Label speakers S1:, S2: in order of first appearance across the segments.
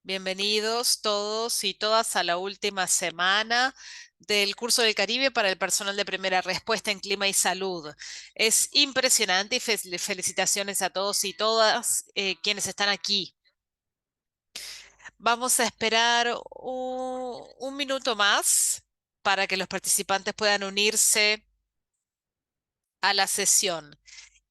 S1: Bienvenidos todos y todas a la última semana del curso del Caribe para el personal de primera respuesta en clima y salud. Es impresionante y felicitaciones a todos y todas quienes están aquí. Vamos a esperar un minuto más para que los participantes puedan unirse a la sesión.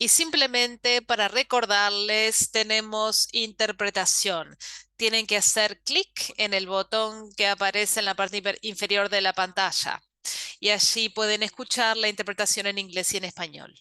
S1: Y simplemente para recordarles, tenemos interpretación. Tienen que hacer clic en el botón que aparece en la parte inferior de la pantalla y allí pueden escuchar la interpretación en inglés y en español.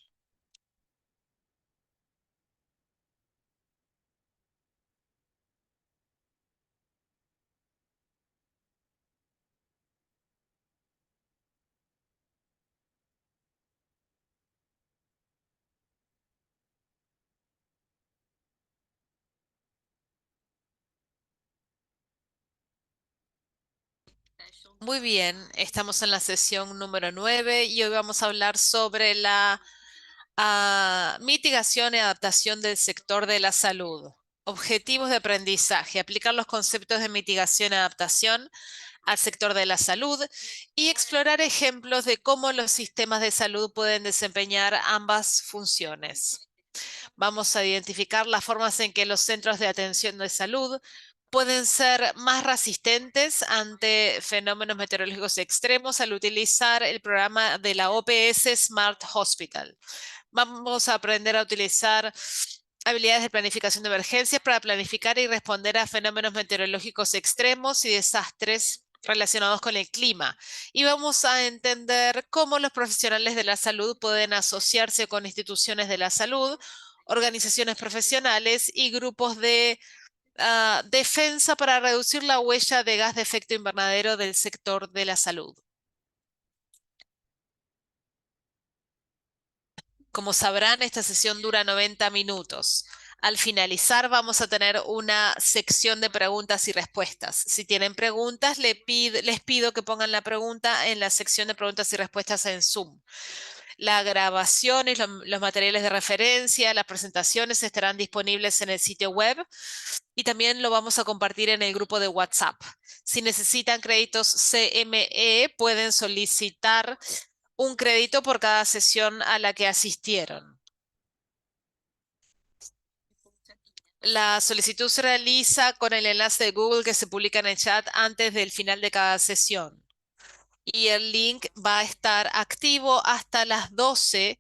S1: Muy bien, estamos en la sesión número 9 y hoy vamos a hablar sobre la mitigación y adaptación del sector de la salud. Objetivos de aprendizaje, aplicar los conceptos de mitigación y adaptación al sector de la salud y explorar ejemplos de cómo los sistemas de salud pueden desempeñar ambas funciones. Vamos a identificar las formas en que los centros de atención de salud pueden ser más resistentes ante fenómenos meteorológicos extremos al utilizar el programa de la OPS Smart Hospital. Vamos a aprender a utilizar habilidades de planificación de emergencias para planificar y responder a fenómenos meteorológicos extremos y desastres relacionados con el clima. Y vamos a entender cómo los profesionales de la salud pueden asociarse con instituciones de la salud, organizaciones profesionales y grupos de defensa para reducir la huella de gas de efecto invernadero del sector de la salud. Como sabrán, esta sesión dura 90 minutos. Al finalizar vamos a tener una sección de preguntas y respuestas. Si tienen preguntas, les pido que pongan la pregunta en la sección de preguntas y respuestas en Zoom. La grabación y los materiales de referencia, las presentaciones estarán disponibles en el sitio web y también lo vamos a compartir en el grupo de WhatsApp. Si necesitan créditos CME, pueden solicitar un crédito por cada sesión a la que asistieron. La solicitud se realiza con el enlace de Google que se publica en el chat antes del final de cada sesión. Y el link va a estar activo hasta las 12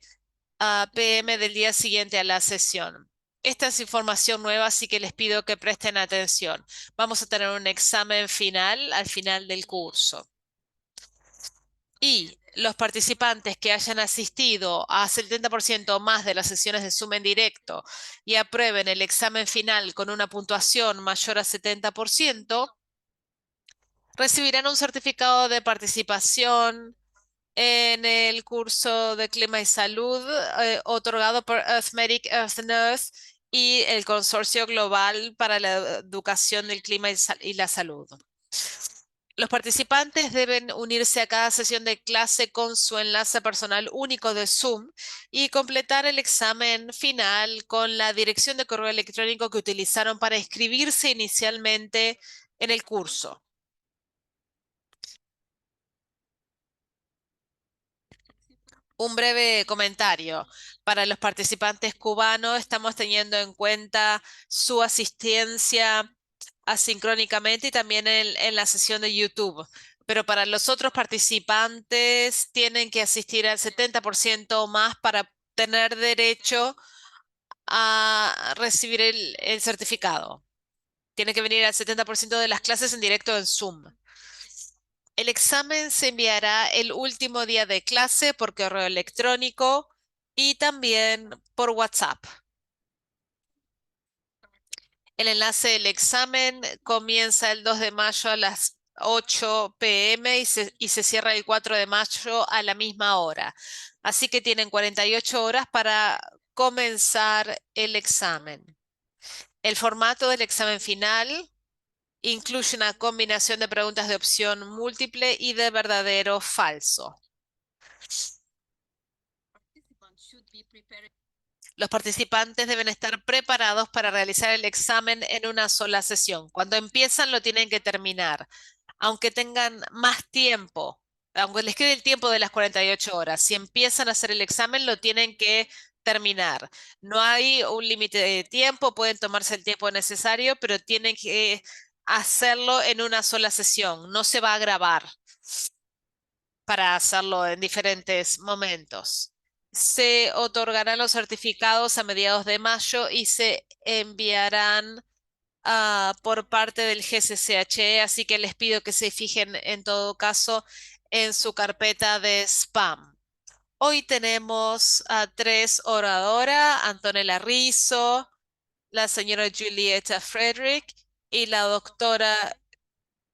S1: p.m. del día siguiente a la sesión. Esta es información nueva, así que les pido que presten atención. Vamos a tener un examen final al final del curso. Y los participantes que hayan asistido a 70% más de las sesiones de Zoom en directo y aprueben el examen final con una puntuación mayor a 70%, recibirán un certificado de participación en el curso de Clima y Salud otorgado por Earthmetric Earth Nurse y el Consorcio Global para la Educación del Clima y la Salud. Los participantes deben unirse a cada sesión de clase con su enlace personal único de Zoom y completar el examen final con la dirección de correo electrónico que utilizaron para inscribirse inicialmente en el curso. Un breve comentario. Para los participantes cubanos, estamos teniendo en cuenta su asistencia asincrónicamente y también en la sesión de YouTube. Pero para los otros participantes, tienen que asistir al 70% o más para tener derecho a recibir el certificado. Tiene que venir al 70% de las clases en directo en Zoom. El examen se enviará el último día de clase por correo electrónico y también por WhatsApp. El enlace del examen comienza el 2 de mayo a las 8 p.m. y se cierra el 4 de mayo a la misma hora. Así que tienen 48 horas para comenzar el examen. El formato del examen final incluye una combinación de preguntas de opción múltiple y de verdadero o falso. Los participantes deben estar preparados para realizar el examen en una sola sesión. Cuando empiezan, lo tienen que terminar. Aunque tengan más tiempo, aunque les quede el tiempo de las 48 horas, si empiezan a hacer el examen, lo tienen que terminar. No hay un límite de tiempo, pueden tomarse el tiempo necesario, pero tienen que hacerlo en una sola sesión. No se va a grabar para hacerlo en diferentes momentos. Se otorgarán los certificados a mediados de mayo y se enviarán por parte del GCCHE, así que les pido que se fijen en todo caso en su carpeta de spam. Hoy tenemos a tres oradoras, Antonella Rizzo, la señora Julieta Frederick y la doctora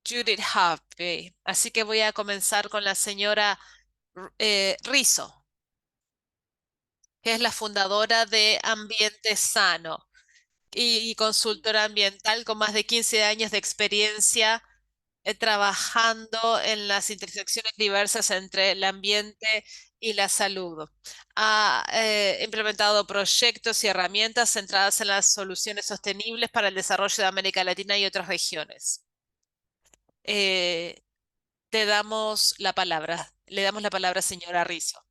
S1: Judith Harvey. Así que voy a comenzar con la señora Rizzo, que es la fundadora de Ambiente Sano y consultora ambiental con más de 15 años de experiencia trabajando en las intersecciones diversas entre el ambiente y la salud. Ha implementado proyectos y herramientas centradas en las soluciones sostenibles para el desarrollo de América Latina y otras regiones. Eh, te damos la palabra. Le damos la palabra, señora Rizzo.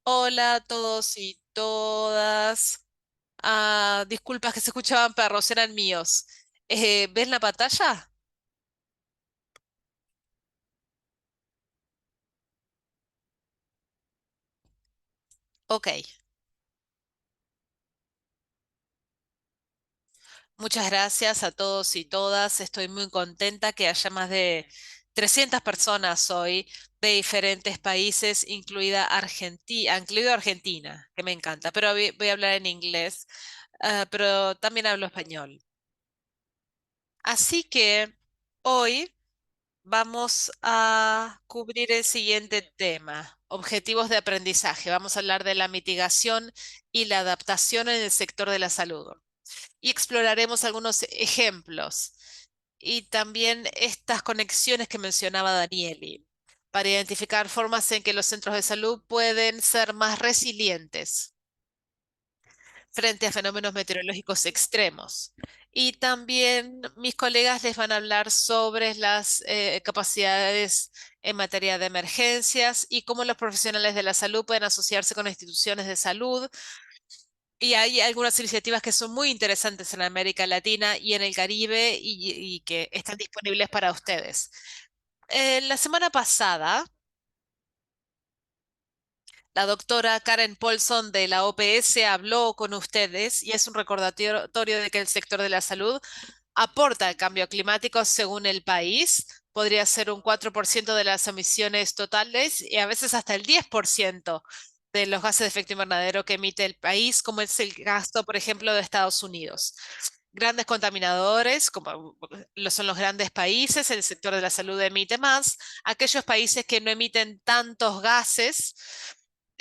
S1: Hola a todos y todas. Disculpas que se escuchaban perros, eran míos. ¿Ves la pantalla? Ok. Muchas gracias a todos y todas. Estoy muy contenta que haya más de 300 personas hoy de diferentes países, incluido Argentina, que me encanta, pero voy a hablar en inglés, pero también hablo español. Así que hoy vamos a cubrir el siguiente tema, objetivos de aprendizaje. Vamos a hablar de la mitigación y la adaptación en el sector de la salud y exploraremos algunos ejemplos y también estas conexiones que mencionaba Danieli para identificar formas en que los centros de salud pueden ser más resilientes frente a fenómenos meteorológicos extremos. Y también mis colegas les van a hablar sobre las capacidades en materia de emergencias y cómo los profesionales de la salud pueden asociarse con instituciones de salud. Y hay algunas iniciativas que son muy interesantes en América Latina y en el Caribe y que están disponibles para ustedes. La semana pasada, la doctora Karen Paulson de la OPS habló con ustedes y es un recordatorio de que el sector de la salud aporta al cambio climático según el país. Podría ser un 4% de las emisiones totales y a veces hasta el 10% de los gases de efecto invernadero que emite el país, como es el caso, por ejemplo, de Estados Unidos. Grandes contaminadores, como lo son los grandes países, el sector de la salud emite más. Aquellos países que no emiten tantos gases,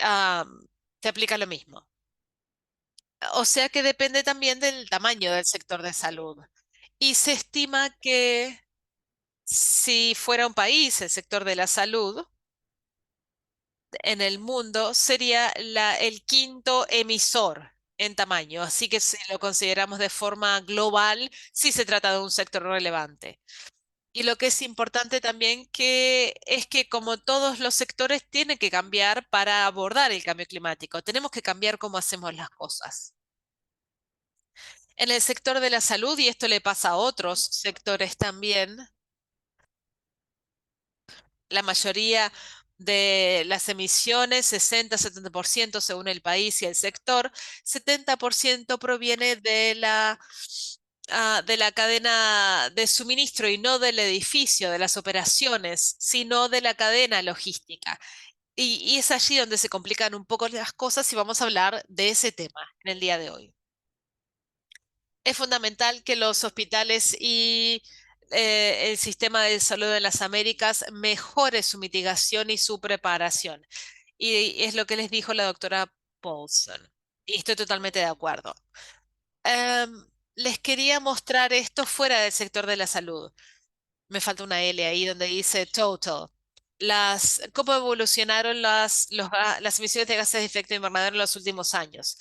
S1: ah, se aplica lo mismo. O sea que depende también del tamaño del sector de salud. Y se estima que si fuera un país, el sector de la salud en el mundo sería el quinto emisor en tamaño. Así que si lo consideramos de forma global, sí se trata de un sector relevante. Y lo que es importante también es que como todos los sectores tienen que cambiar para abordar el cambio climático. Tenemos que cambiar cómo hacemos las cosas. En el sector de la salud, y esto le pasa a otros sectores también, la mayoría de las emisiones, 60-70% según el país y el sector, 70% proviene de la cadena de suministro y no del edificio, de las operaciones, sino de la cadena logística. Y es allí donde se complican un poco las cosas y vamos a hablar de ese tema en el día de hoy. Es fundamental que los hospitales y el sistema de salud de las Américas mejore su mitigación y su preparación. Y es lo que les dijo la doctora Paulson. Y estoy totalmente de acuerdo. Les quería mostrar esto fuera del sector de la salud. Me falta una L ahí donde dice total. cómo evolucionaron las emisiones de gases de efecto invernadero en los últimos años.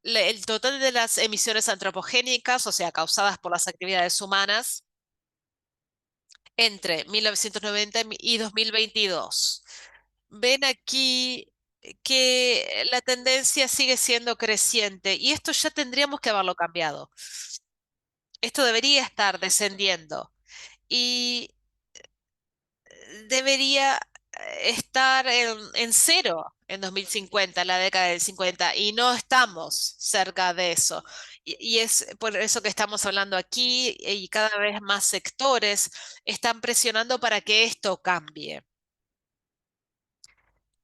S1: El total de las emisiones antropogénicas, o sea, causadas por las actividades humanas, entre 1990 y 2022. Ven aquí que la tendencia sigue siendo creciente y esto ya tendríamos que haberlo cambiado. Esto debería estar descendiendo y debería estar en cero en 2050, en la década del 50, y no estamos cerca de eso. Y es por eso que estamos hablando aquí y cada vez más sectores están presionando para que esto cambie.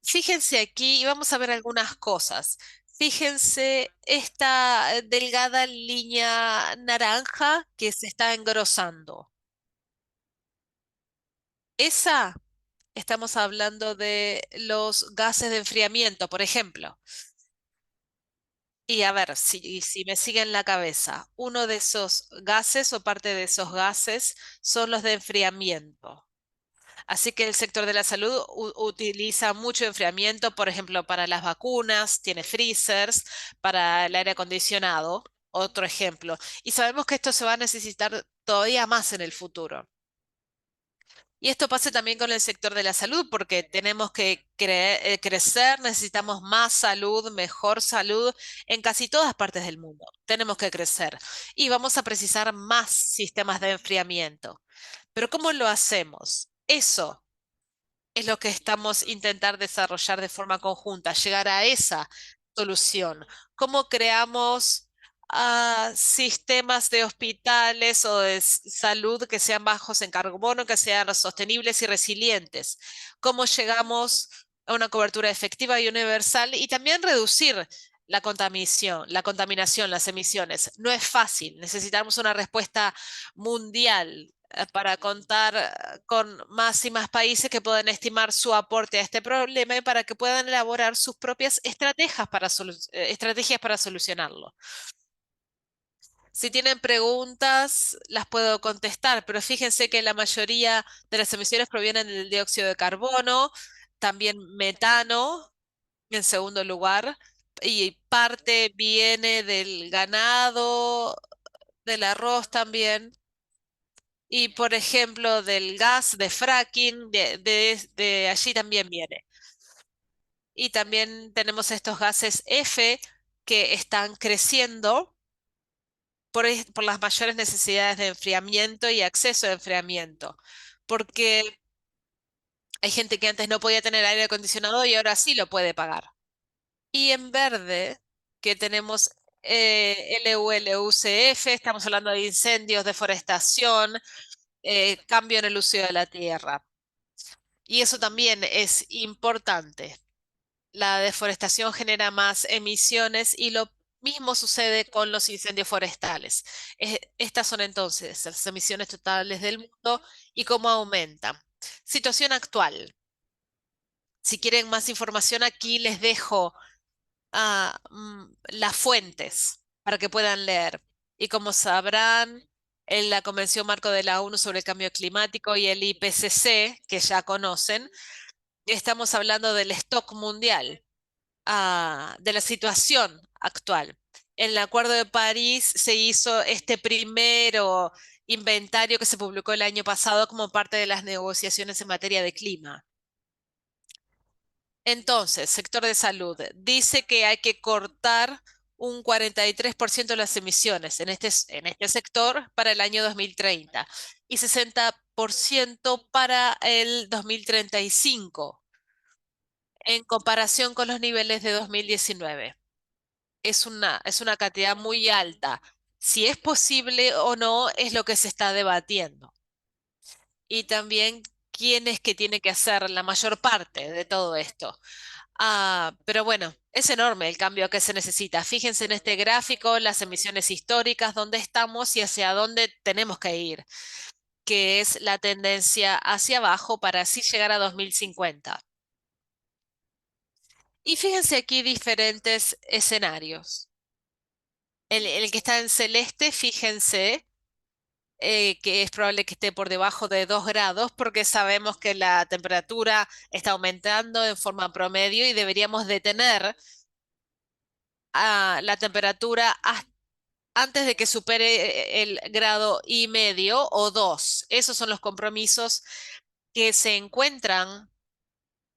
S1: Fíjense aquí y vamos a ver algunas cosas. Fíjense esta delgada línea naranja que se está engrosando. Esa, estamos hablando de los gases de enfriamiento, por ejemplo. Y a ver, si me sigue en la cabeza, uno de esos gases o parte de esos gases son los de enfriamiento. Así que el sector de la salud utiliza mucho enfriamiento, por ejemplo, para las vacunas, tiene freezers, para el aire acondicionado, otro ejemplo. Y sabemos que esto se va a necesitar todavía más en el futuro. Y esto pasa también con el sector de la salud, porque tenemos que crecer, necesitamos más salud, mejor salud en casi todas partes del mundo. Tenemos que crecer y vamos a precisar más sistemas de enfriamiento. Pero ¿cómo lo hacemos? Eso es lo que estamos intentar desarrollar de forma conjunta, llegar a esa solución. ¿Cómo creamos sistemas de hospitales o de salud que sean bajos en carbono, que sean sostenibles y resilientes? ¿Cómo llegamos a una cobertura efectiva y universal y también reducir la contaminación, las emisiones? No es fácil, necesitamos una respuesta mundial para contar con más y más países que puedan estimar su aporte a este problema y para que puedan elaborar sus propias estrategias para solucionarlo. Si tienen preguntas, las puedo contestar, pero fíjense que la mayoría de las emisiones provienen del dióxido de carbono, también metano en segundo lugar, y parte viene del ganado, del arroz también. Y por ejemplo, del gas de fracking, de allí también viene. Y también tenemos estos gases F que están creciendo por las mayores necesidades de enfriamiento y acceso a enfriamiento. Porque hay gente que antes no podía tener aire acondicionado y ahora sí lo puede pagar. Y en verde, que tenemos LULUCF, estamos hablando de incendios, deforestación, cambio en el uso de la tierra. Y eso también es importante. La deforestación genera más emisiones y lo mismo sucede con los incendios forestales. Estas son entonces las emisiones totales del mundo y cómo aumentan. Situación actual. Si quieren más información, aquí les dejo las fuentes para que puedan leer. Y como sabrán, en la Convención Marco de la ONU sobre el Cambio Climático y el IPCC, que ya conocen, estamos hablando del stock mundial, de la situación actual. En el Acuerdo de París se hizo este primero inventario que se publicó el año pasado como parte de las negociaciones en materia de clima. Entonces, sector de salud dice que hay que cortar un 43% de las emisiones en este sector para el año 2030 y 60% para el 2035 en comparación con los niveles de 2019. Es una cantidad muy alta. Si es posible o no es lo que se está debatiendo. Y también quién es que tiene que hacer la mayor parte de todo esto. Pero bueno, es enorme el cambio que se necesita. Fíjense en este gráfico las emisiones históricas, dónde estamos y hacia dónde tenemos que ir, que es la tendencia hacia abajo para así llegar a 2050. Y fíjense aquí diferentes escenarios. El que está en celeste, fíjense, que es probable que esté por debajo de 2 grados porque sabemos que la temperatura está aumentando en forma promedio y deberíamos detener la temperatura antes de que supere el grado y medio o 2. Esos son los compromisos que se encuentran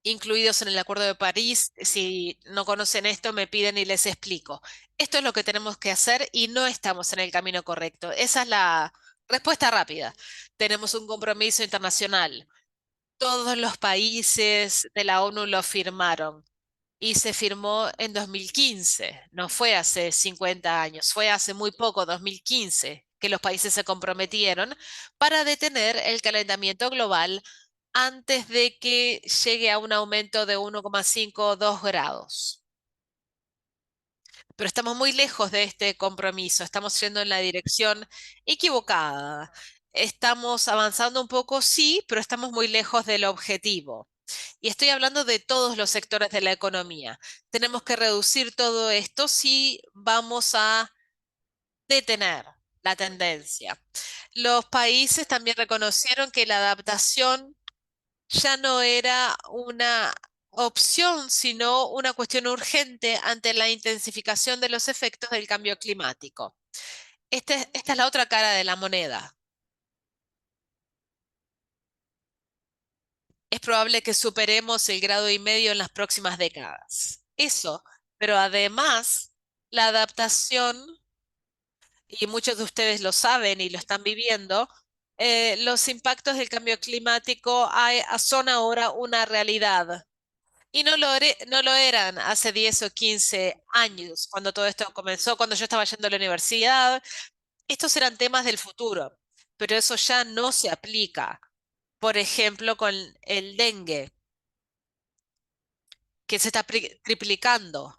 S1: incluidos en el Acuerdo de París. Si no conocen esto, me piden y les explico. Esto es lo que tenemos que hacer y no estamos en el camino correcto. Esa es la respuesta rápida. Tenemos un compromiso internacional. Todos los países de la ONU lo firmaron y se firmó en 2015. No fue hace 50 años, fue hace muy poco, 2015, que los países se comprometieron para detener el calentamiento global antes de que llegue a un aumento de 1,5 o 2 grados. Pero estamos muy lejos de este compromiso, estamos yendo en la dirección equivocada. Estamos avanzando un poco, sí, pero estamos muy lejos del objetivo. Y estoy hablando de todos los sectores de la economía. Tenemos que reducir todo esto si vamos a detener la tendencia. Los países también reconocieron que la adaptación ya no era una opción, sino una cuestión urgente ante la intensificación de los efectos del cambio climático. Esta es la otra cara de la moneda. Es probable que superemos el grado y medio en las próximas décadas. Eso, pero además, la adaptación, y muchos de ustedes lo saben y lo están viviendo, los impactos del cambio climático son ahora una realidad. Y no lo eran hace 10 o 15 años, cuando todo esto comenzó, cuando yo estaba yendo a la universidad. Estos eran temas del futuro, pero eso ya no se aplica. Por ejemplo, con el dengue, que se está triplicando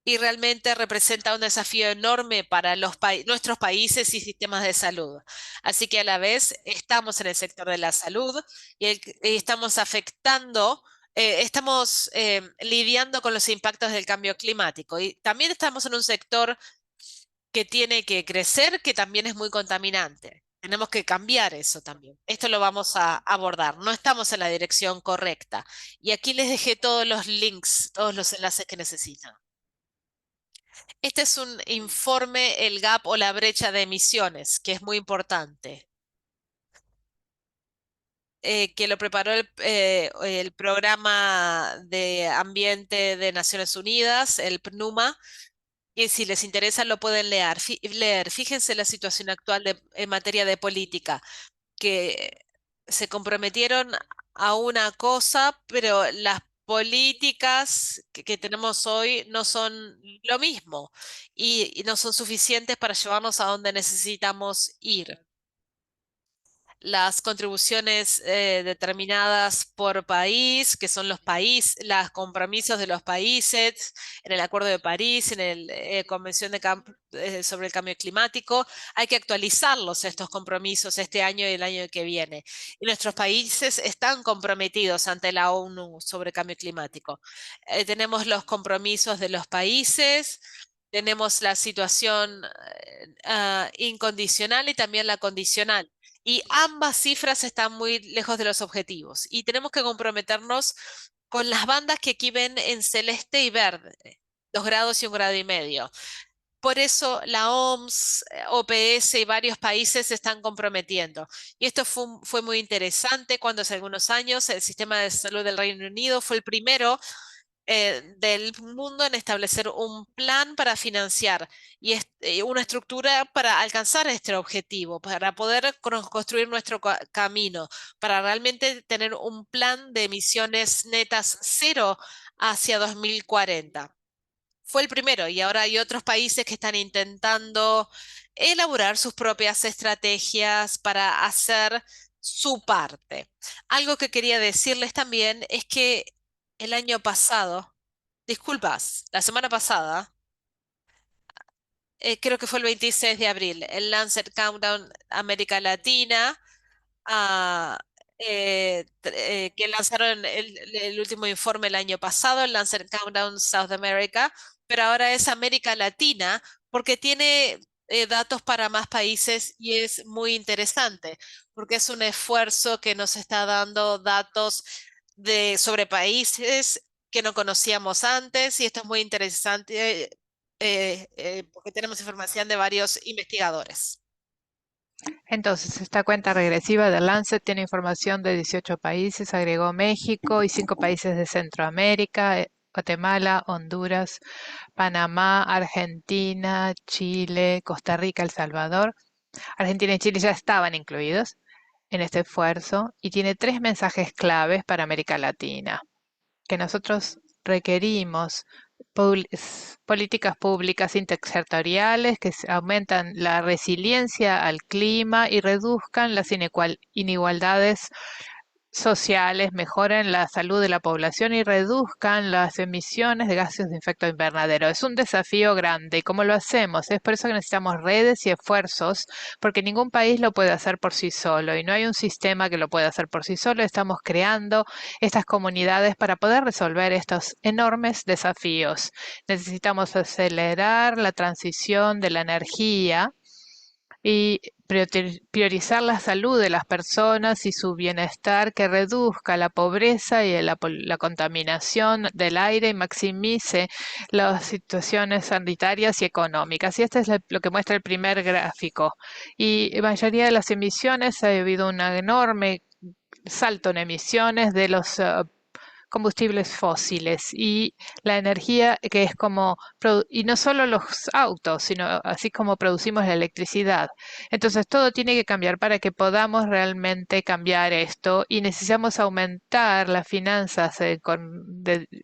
S1: y realmente representa un desafío enorme para nuestros países y sistemas de salud. Así que a la vez estamos en el sector de la salud y estamos afectando, estamos lidiando con los impactos del cambio climático y también estamos en un sector que tiene que crecer, que también es muy contaminante. Tenemos que cambiar eso también. Esto lo vamos a abordar. No estamos en la dirección correcta. Y aquí les dejé todos los links, todos los enlaces que necesitan. Este es un informe, el gap o la brecha de emisiones, que es muy importante, que lo preparó el Programa de Ambiente de Naciones Unidas, el PNUMA, y si les interesa lo pueden leer. Fíjense la situación actual en materia de política, que se comprometieron a una cosa, pero las políticas que tenemos hoy no son lo mismo y no son suficientes para llevarnos a donde necesitamos ir. Las contribuciones determinadas por país, que son los compromisos de los países en el Acuerdo de París, en la Convención sobre el Cambio Climático. Hay que actualizarlos, estos compromisos, este año y el año que viene. Y nuestros países están comprometidos ante la ONU sobre cambio climático. Tenemos los compromisos de los países. Tenemos la situación incondicional y también la condicional. Y ambas cifras están muy lejos de los objetivos. Y tenemos que comprometernos con las bandas que aquí ven en celeste y verde, 2 grados y 1,5 grados. Por eso la OMS, OPS y varios países se están comprometiendo. Y esto fue muy interesante cuando hace algunos años el sistema de salud del Reino Unido fue el primero del mundo en establecer un plan para financiar una estructura para alcanzar este objetivo, para poder construir nuestro camino, para realmente tener un plan de emisiones netas cero hacia 2040. Fue el primero y ahora hay otros países que están intentando elaborar sus propias estrategias para hacer su parte. Algo que quería decirles también es que el año pasado, disculpas, la semana pasada, creo que fue el 26 de abril, el Lancet Countdown América Latina, ah, que lanzaron el último informe el año pasado, el Lancet Countdown South America, pero ahora es América Latina porque tiene datos para más países y es muy interesante porque es un esfuerzo que nos está dando datos sobre países que no conocíamos antes y esto es muy interesante porque tenemos información de varios investigadores.
S2: Entonces, esta cuenta regresiva de Lancet tiene información de 18 países, agregó México y 5 países de Centroamérica, Guatemala, Honduras, Panamá, Argentina, Chile, Costa Rica, El Salvador. Argentina y Chile ya estaban incluidos en este esfuerzo y tiene 3 mensajes claves para América Latina que nosotros requerimos políticas públicas intersectoriales que aumentan la resiliencia al clima y reduzcan las inigualdades sociales, mejoren la salud de la población y reduzcan las emisiones de gases de efecto invernadero. Es un desafío grande y cómo lo hacemos. Es por eso que necesitamos redes y esfuerzos, porque ningún país lo puede hacer por sí solo y no hay un sistema que lo pueda hacer por sí solo. Estamos creando estas comunidades para poder resolver estos enormes desafíos. Necesitamos acelerar la transición de la energía y priorizar la salud de las personas y su bienestar, que reduzca la pobreza y la contaminación del aire y maximice las situaciones sanitarias y económicas. Y este es lo que muestra el primer gráfico. Y la mayoría de las emisiones ha habido un enorme salto en emisiones de los combustibles fósiles y la energía que es como, y no solo los autos, sino así como producimos la electricidad. Entonces todo tiene que cambiar para que podamos realmente cambiar esto y necesitamos aumentar las finanzas de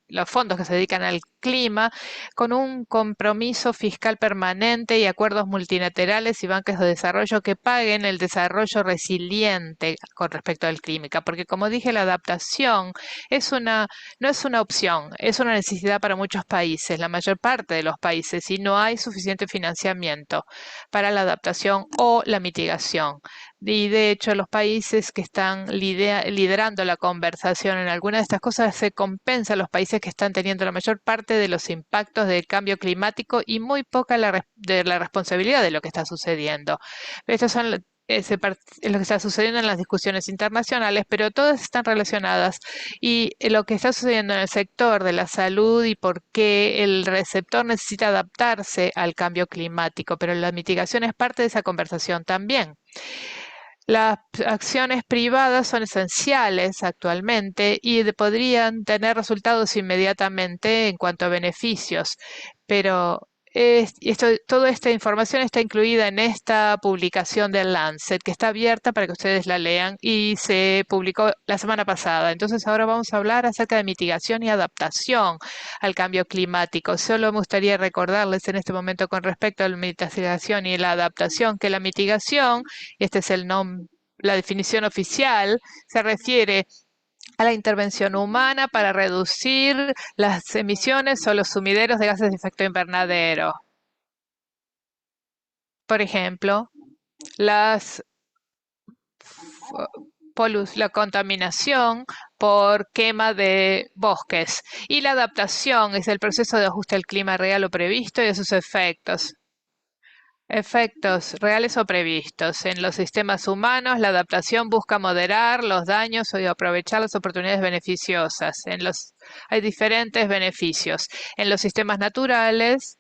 S2: los fondos que se dedican al clima con un compromiso fiscal permanente y acuerdos multilaterales y bancos de desarrollo que paguen el desarrollo resiliente con respecto al clima, porque como dije, la adaptación es no es una opción, es una necesidad para muchos países, la mayor parte de los países, y no hay suficiente financiamiento para la adaptación o la mitigación. Y de hecho, los países que están liderando la conversación en algunas de estas cosas se compensa a los países que están teniendo la mayor parte de los impactos del cambio climático y muy poca de la responsabilidad de lo que está sucediendo. Estos son es lo que está sucediendo en las discusiones internacionales, pero todas están relacionadas y lo que está sucediendo en el sector de la salud y por qué el receptor necesita adaptarse al cambio climático, pero la mitigación es parte de esa conversación también. Las acciones privadas son esenciales actualmente y podrían tener resultados inmediatamente en cuanto a beneficios, pero toda esta información está incluida en esta publicación del Lancet, que está abierta para que ustedes la lean y se publicó la semana pasada. Entonces ahora vamos a hablar acerca de mitigación y adaptación al cambio climático. Solo me gustaría recordarles en este momento con respecto a la mitigación y la adaptación que la mitigación, y este es el nombre, la definición oficial, se refiere a la intervención humana para reducir las emisiones o los sumideros de gases de efecto invernadero. Por ejemplo, las la contaminación por quema de bosques y la adaptación es el proceso de ajuste al clima real o previsto y a sus efectos. Efectos reales o previstos. En los sistemas humanos, la adaptación busca moderar los daños o aprovechar las oportunidades beneficiosas. Hay diferentes beneficios. En los sistemas naturales,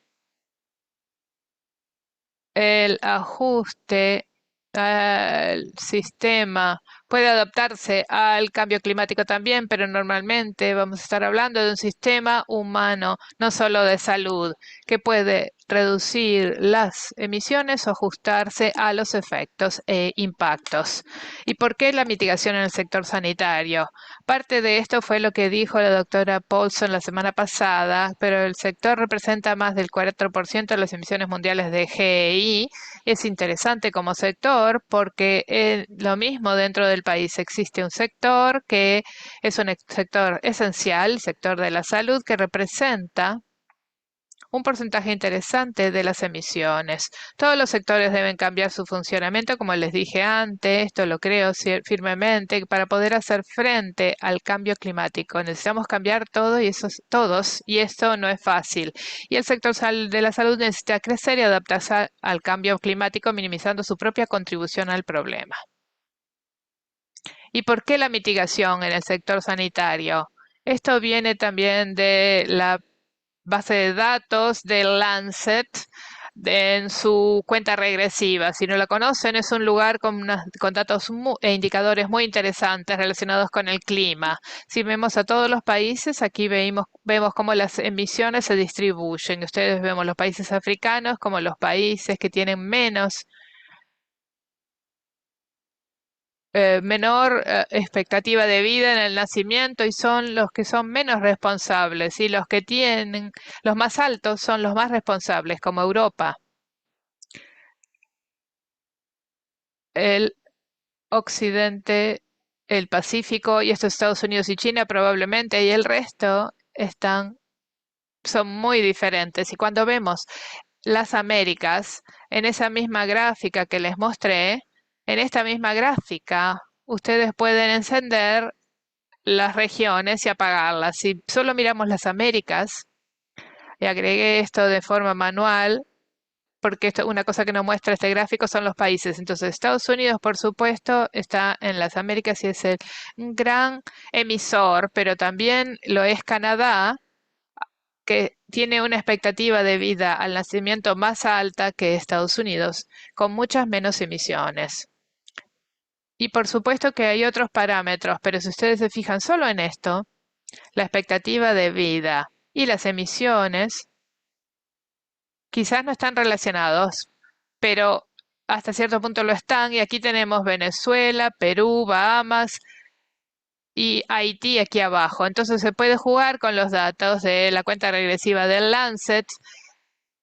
S2: el ajuste al sistema puede adaptarse al cambio climático también, pero normalmente vamos a estar hablando de un sistema humano, no solo de salud, que puede reducir las emisiones o ajustarse a los efectos e impactos. ¿Y por qué la mitigación en el sector sanitario? Parte de esto fue lo que dijo la doctora Paulson la semana pasada, pero el sector representa más del 40% de las emisiones mundiales de GEI. Es interesante como sector porque lo mismo dentro del país existe un sector que es un sector esencial, el sector de la salud, que representa un porcentaje interesante de las emisiones. Todos los sectores deben cambiar su funcionamiento, como les dije antes, esto lo creo firmemente, para poder hacer frente al cambio climático. Necesitamos cambiar todo y todos, y esto no es fácil. Y el sector de la salud necesita crecer y adaptarse al cambio climático, minimizando su propia contribución al problema. ¿Y por qué la mitigación en el sector sanitario? Esto viene también de la base de datos del Lancet en su cuenta regresiva. Si no la conocen, es un lugar con datos e indicadores muy interesantes relacionados con el clima. Si vemos a todos los países, aquí vemos cómo las emisiones se distribuyen. Ustedes vemos los países africanos como los países que tienen menor expectativa de vida en el nacimiento y son los que son menos responsables y los que tienen los más altos son los más responsables, como Europa, el Occidente, el Pacífico y estos Estados Unidos y China probablemente y el resto son muy diferentes. Y cuando vemos las Américas en esa misma gráfica que les mostré, en esta misma gráfica ustedes pueden encender las regiones y apagarlas. Si solo miramos las Américas, y agregué esto de forma manual, porque una cosa que nos muestra este gráfico son los países. Entonces, Estados Unidos, por supuesto, está en las Américas y es el gran emisor, pero también lo es Canadá, que tiene una expectativa de vida al nacimiento más alta que Estados Unidos, con muchas menos emisiones. Y por supuesto que hay otros parámetros, pero si ustedes se fijan solo en esto, la expectativa de vida y las emisiones quizás no están relacionados, pero hasta cierto punto lo están. Y aquí tenemos Venezuela, Perú, Bahamas y Haití aquí abajo. Entonces se puede jugar con los datos de la cuenta regresiva del Lancet.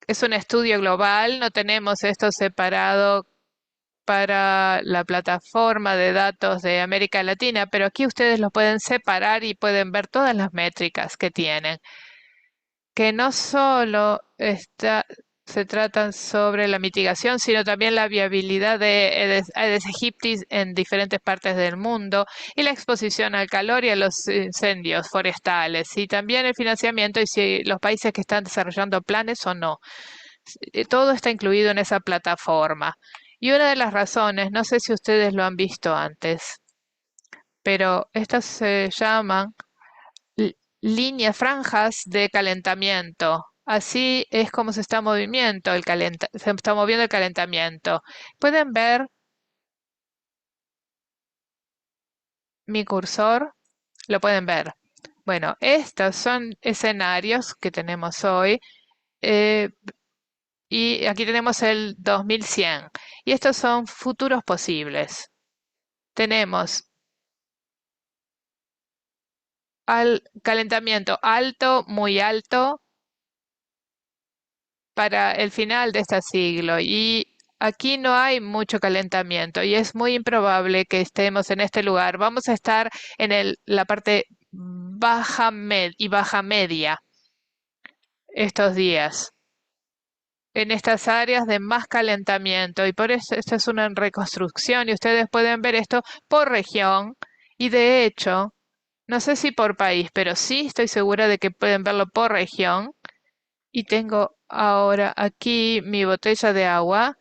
S2: Es un estudio global, no tenemos esto separado para la plataforma de datos de América Latina, pero aquí ustedes lo pueden separar y pueden ver todas las métricas que tienen, que no solo se tratan sobre la mitigación, sino también la viabilidad de Aedes aegypti en diferentes partes del mundo y la exposición al calor y a los incendios forestales y también el financiamiento y si los países que están desarrollando planes o no. Todo está incluido en esa plataforma. Y una de las razones, no sé si ustedes lo han visto antes, pero estas se llaman líneas, franjas de calentamiento. Así es como se está se está moviendo el calentamiento. Pueden ver mi cursor, lo pueden ver. Bueno, estos son escenarios que tenemos hoy eh, y aquí tenemos el 2100 y estos son futuros posibles. Tenemos al calentamiento alto, muy alto, para el final de este siglo y aquí no hay mucho calentamiento y es muy improbable que estemos en este lugar. Vamos a estar en la parte y baja media estos días, en estas áreas de más calentamiento y por eso esto es una reconstrucción y ustedes pueden ver esto por región y de hecho, no sé si por país, pero sí estoy segura de que pueden verlo por región. Y tengo ahora aquí mi botella de agua,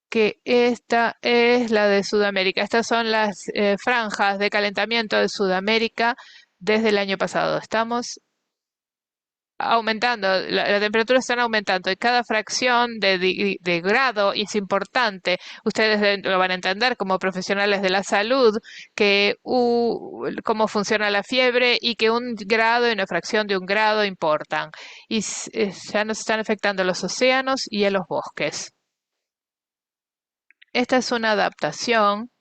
S2: que esta es la de Sudamérica. Estas son las franjas de calentamiento de Sudamérica desde el año pasado. Estamos aumentando, la temperatura está aumentando y cada fracción de grado y es importante. Ustedes lo van a entender como profesionales de la salud, que cómo funciona la fiebre y que un grado y una fracción de un grado importan. Y ya nos están afectando los océanos y a los bosques. Esta es una adaptación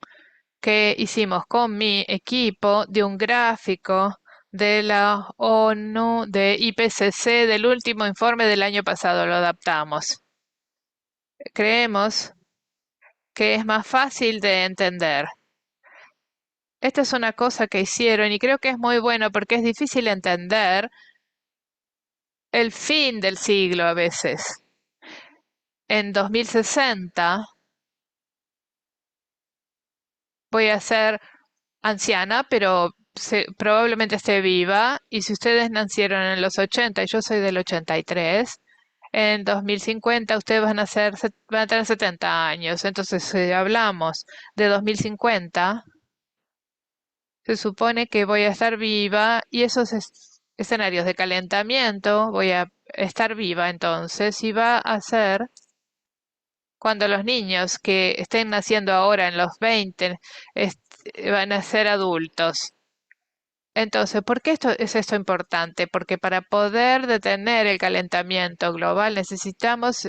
S2: que hicimos con mi equipo de un gráfico de la ONU de IPCC del último informe del año pasado. Lo adaptamos. Creemos que es más fácil de entender. Esta es una cosa que hicieron y creo que es muy bueno porque es difícil entender el fin del siglo a veces. En 2060 voy a ser anciana, pero probablemente esté viva. Y si ustedes nacieron en los 80 y yo soy del 83, en 2050 ustedes van a tener 70 años. Entonces, si hablamos de 2050, se supone que voy a estar viva y esos escenarios de calentamiento, voy a estar viva entonces y va a ser cuando los niños que estén naciendo ahora en los 20 van a ser adultos. Entonces, ¿por qué es esto importante? Porque para poder detener el calentamiento global necesitamos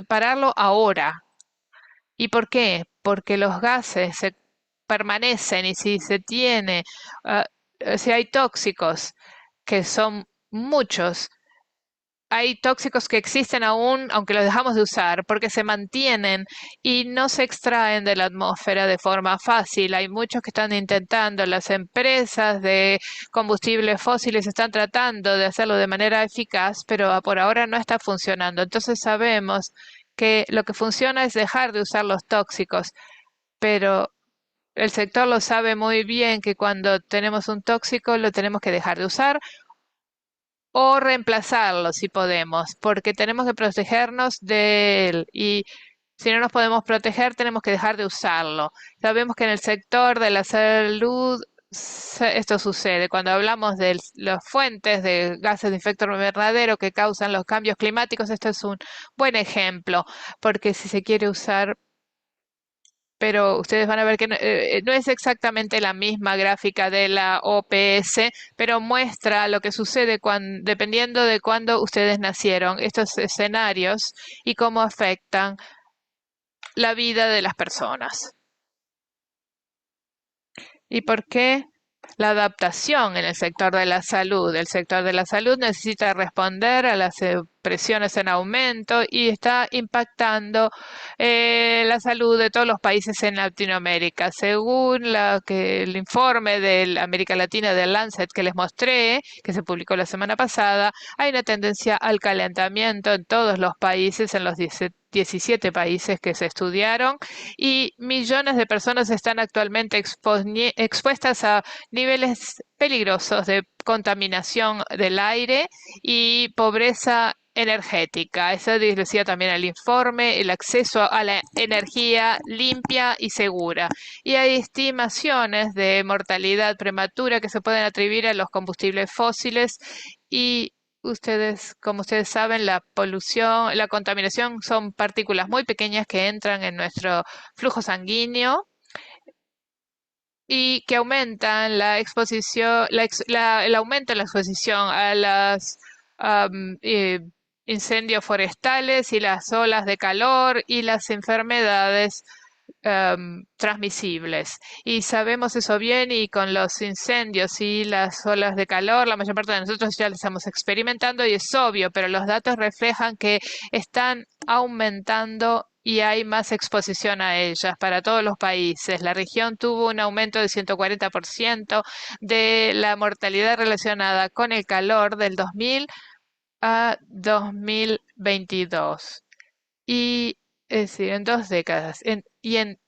S2: pararlo ahora. ¿Y por qué? Porque los gases se permanecen y si se tiene, ah, si hay tóxicos, que son muchos, hay tóxicos que existen aún, aunque los dejamos de usar, porque se mantienen y no se extraen de la atmósfera de forma fácil. Hay muchos que están intentando, las empresas de combustibles fósiles están tratando de hacerlo de manera eficaz, pero por ahora no está funcionando. Entonces sabemos que lo que funciona es dejar de usar los tóxicos, pero el sector lo sabe muy bien que cuando tenemos un tóxico lo tenemos que dejar de usar o reemplazarlo si podemos, porque tenemos que protegernos de él y si no nos podemos proteger tenemos que dejar de usarlo. Sabemos que en el sector de la salud esto sucede. Cuando hablamos de las fuentes de gases de efecto invernadero que causan los cambios climáticos, esto es un buen ejemplo, porque si se quiere usar pero ustedes van a ver que no es exactamente la misma gráfica de la OPS, pero muestra lo que sucede dependiendo de cuándo ustedes nacieron, estos escenarios y cómo afectan la vida de las personas. ¿Y por qué? La adaptación en el sector de la salud. El sector de la salud necesita responder a las presiones en aumento y está impactando la salud de todos los países en Latinoamérica. Según el informe de América Latina del Lancet que les mostré, que se publicó la semana pasada, hay una tendencia al calentamiento en todos los países, en los 17 países que se estudiaron y millones de personas están actualmente expuestas a niveles peligrosos de contaminación del aire y pobreza energética. Eso decía también el informe, el acceso a la energía limpia y segura. Y hay estimaciones de mortalidad prematura que se pueden atribuir a los combustibles fósiles y como ustedes saben, la polución, la contaminación son partículas muy pequeñas que entran en nuestro flujo sanguíneo y que aumentan la exposición, el aumento en la exposición a los incendios forestales y las olas de calor y las enfermedades transmisibles. Y sabemos eso bien y con los incendios y las olas de calor, la mayor parte de nosotros ya lo estamos experimentando y es obvio, pero los datos reflejan que están aumentando y hay más exposición a ellas para todos los países. La región tuvo un aumento de 140% de la mortalidad relacionada con el calor del 2000 a 2022. Y es decir, en 2 décadas. Y en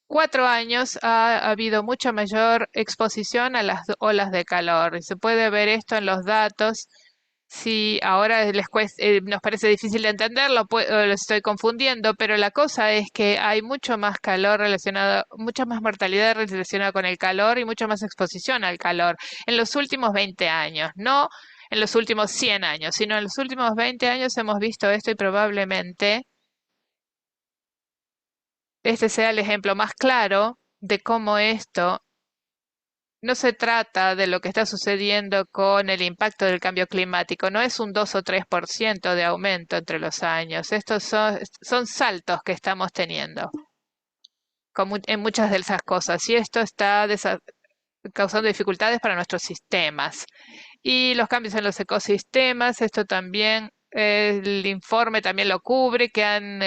S2: 4 años ha habido mucha mayor exposición a las olas de calor. Y se puede ver esto en los datos. Si ahora nos parece difícil de entenderlo, lo estoy confundiendo, pero la cosa es que hay mucho más calor relacionado, mucha más mortalidad relacionada con el calor y mucha más exposición al calor en los últimos 20 años, no en los últimos 100 años, sino en los últimos 20 años hemos visto esto y probablemente este sea el ejemplo más claro de cómo esto no se trata de lo que está sucediendo con el impacto del cambio climático, no es un 2 o 3% de aumento entre los años, estos son saltos que estamos teniendo en muchas de esas cosas y esto está causando dificultades para nuestros sistemas. Y los cambios en los ecosistemas, esto también, el informe también lo cubre, que han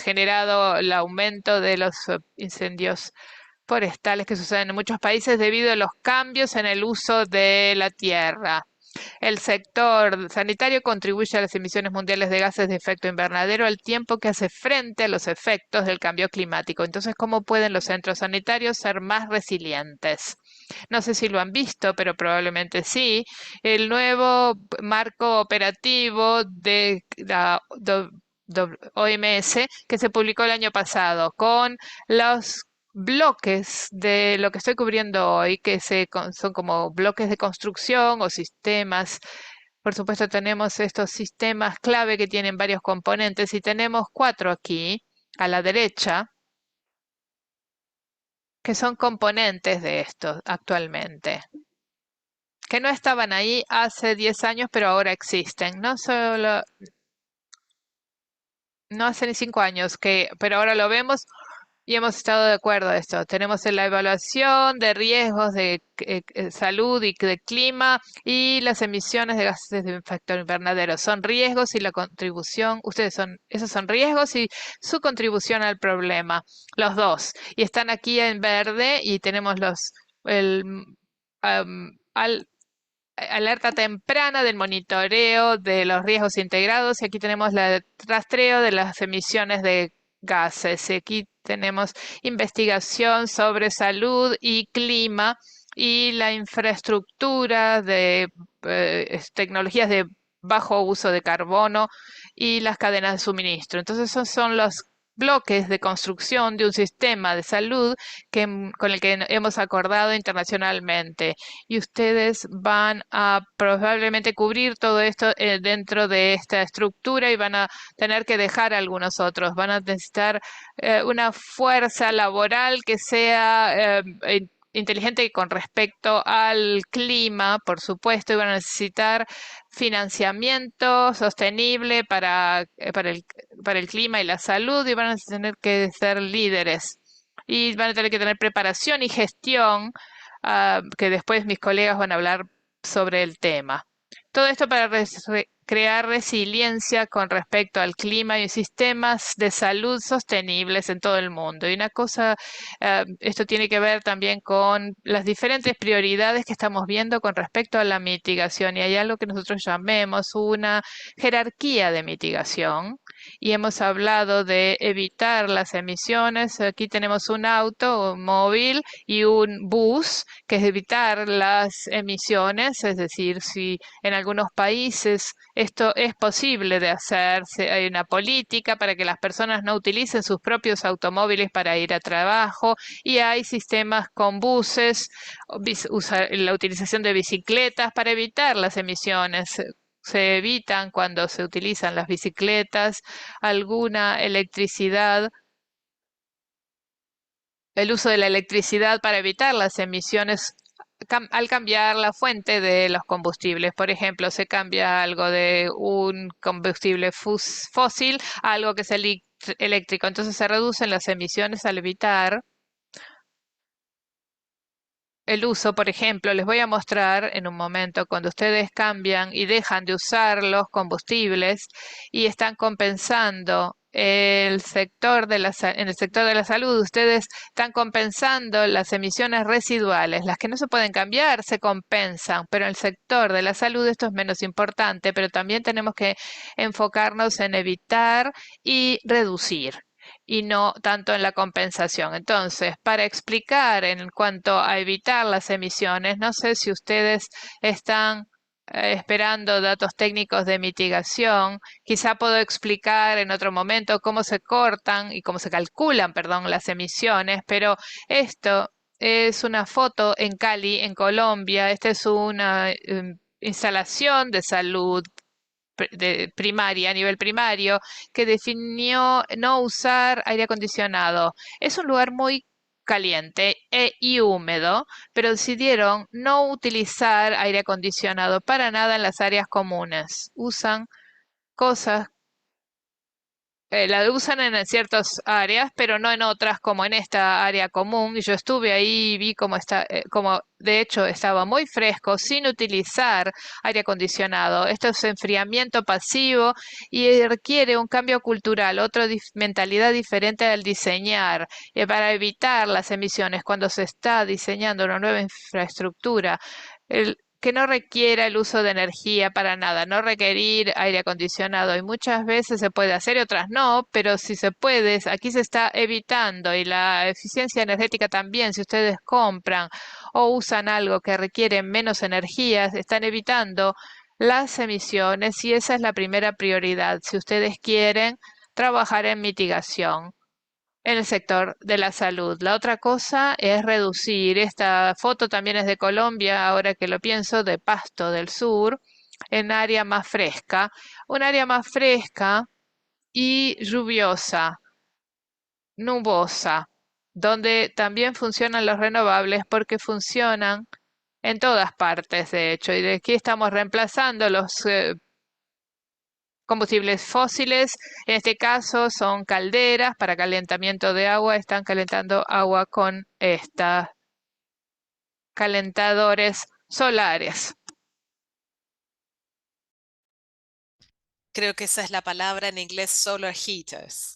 S2: generado el aumento de los incendios forestales que suceden en muchos países debido a los cambios en el uso de la tierra. El sector sanitario contribuye a las emisiones mundiales de gases de efecto invernadero al tiempo que hace frente a los efectos del cambio climático. Entonces, ¿cómo pueden los centros sanitarios ser más resilientes? No sé si lo han visto, pero probablemente sí. El nuevo marco operativo de la OMS que se publicó el año pasado con los bloques de lo que estoy cubriendo hoy, que son como bloques de construcción o sistemas. Por supuesto, tenemos estos sistemas clave que tienen varios componentes y tenemos cuatro aquí a la derecha que son componentes de esto actualmente, que no estaban ahí hace 10 años, pero ahora existen. No hace ni 5 años, pero ahora lo vemos y hemos estado de acuerdo a esto. Tenemos en la evaluación de riesgos de salud y de clima y las emisiones de gases de efecto invernadero. Son riesgos y la contribución, esos son riesgos y su contribución al problema, los dos. Y están aquí en verde y tenemos el, alerta temprana del monitoreo de los riesgos integrados y aquí tenemos el rastreo de las emisiones de gases. Y aquí tenemos investigación sobre salud y clima y la infraestructura de tecnologías de bajo uso de carbono y las cadenas de suministro. Entonces, esos son los bloques de construcción de un sistema de salud con el que hemos acordado internacionalmente y ustedes van a probablemente cubrir todo esto dentro de esta estructura y van a tener que dejar algunos otros. Van a necesitar una fuerza laboral que sea inteligente con respecto al clima, por supuesto, y van a necesitar financiamiento sostenible para el clima y la salud y van a tener que ser líderes y van a tener que tener preparación y gestión que después mis colegas van a hablar sobre el tema. Todo esto para crear resiliencia con respecto al clima y sistemas de salud sostenibles en todo el mundo. Y una cosa, esto tiene que ver también con las diferentes prioridades que estamos viendo con respecto a la mitigación. Y hay algo que nosotros llamemos una jerarquía de mitigación. Y hemos hablado de evitar las emisiones. Aquí tenemos un auto, un móvil y un bus, que es evitar las emisiones, es decir, si en algunos países esto es posible de hacer, hay una política para que las personas no utilicen sus propios automóviles para ir a trabajo y hay sistemas con buses, la utilización de bicicletas para evitar las emisiones. Se evitan cuando se utilizan las bicicletas alguna electricidad, el uso de la electricidad para evitar las emisiones al cambiar la fuente de los combustibles. Por ejemplo, se cambia algo de un combustible fósil a algo que es eléctrico. Entonces se reducen las emisiones al evitar el uso. Por ejemplo, les voy a mostrar en un momento cuando ustedes cambian y dejan de usar los combustibles y están compensando en el sector de la salud, ustedes están compensando las emisiones residuales. Las que no se pueden cambiar se compensan, pero en el sector de la salud esto es menos importante, pero también tenemos que enfocarnos en evitar y reducir y no tanto en la compensación. Entonces, para explicar en cuanto a evitar las emisiones, no sé si ustedes están esperando datos técnicos de mitigación. Quizá puedo explicar en otro momento cómo se cortan y cómo se calculan, perdón, las emisiones, pero esto es una foto en Cali, en Colombia. Esta es una instalación de salud primaria, a nivel primario, que definió no usar aire acondicionado. Es un lugar muy caliente y húmedo, pero decidieron no utilizar aire acondicionado para nada en las áreas comunes. Usan cosas la usan en ciertas áreas, pero no en otras como en esta área común. Y yo estuve ahí y vi cómo de hecho estaba muy fresco sin utilizar aire acondicionado. Esto es enfriamiento pasivo y requiere un cambio cultural, otra mentalidad diferente al diseñar para evitar las emisiones cuando se está diseñando una nueva infraestructura. que no requiera el uso de energía para nada, no requerir aire acondicionado. Y muchas veces se puede hacer y otras no, pero si se puede, aquí se está evitando y la eficiencia energética también, si ustedes compran o usan algo que requiere menos energía, están evitando las emisiones y esa es la primera prioridad si ustedes quieren trabajar en mitigación en el sector de la salud. La otra cosa es reducir. Esta foto también es de Colombia, ahora que lo pienso, de Pasto del Sur, en área más fresca. Un área más fresca y lluviosa, nubosa, donde también funcionan los renovables porque funcionan en todas partes, de hecho, y de aquí estamos reemplazando los combustibles fósiles. En este caso son calderas para calentamiento de agua. Están calentando agua con estos calentadores solares.
S1: Creo que esa es la palabra en inglés, solar heaters.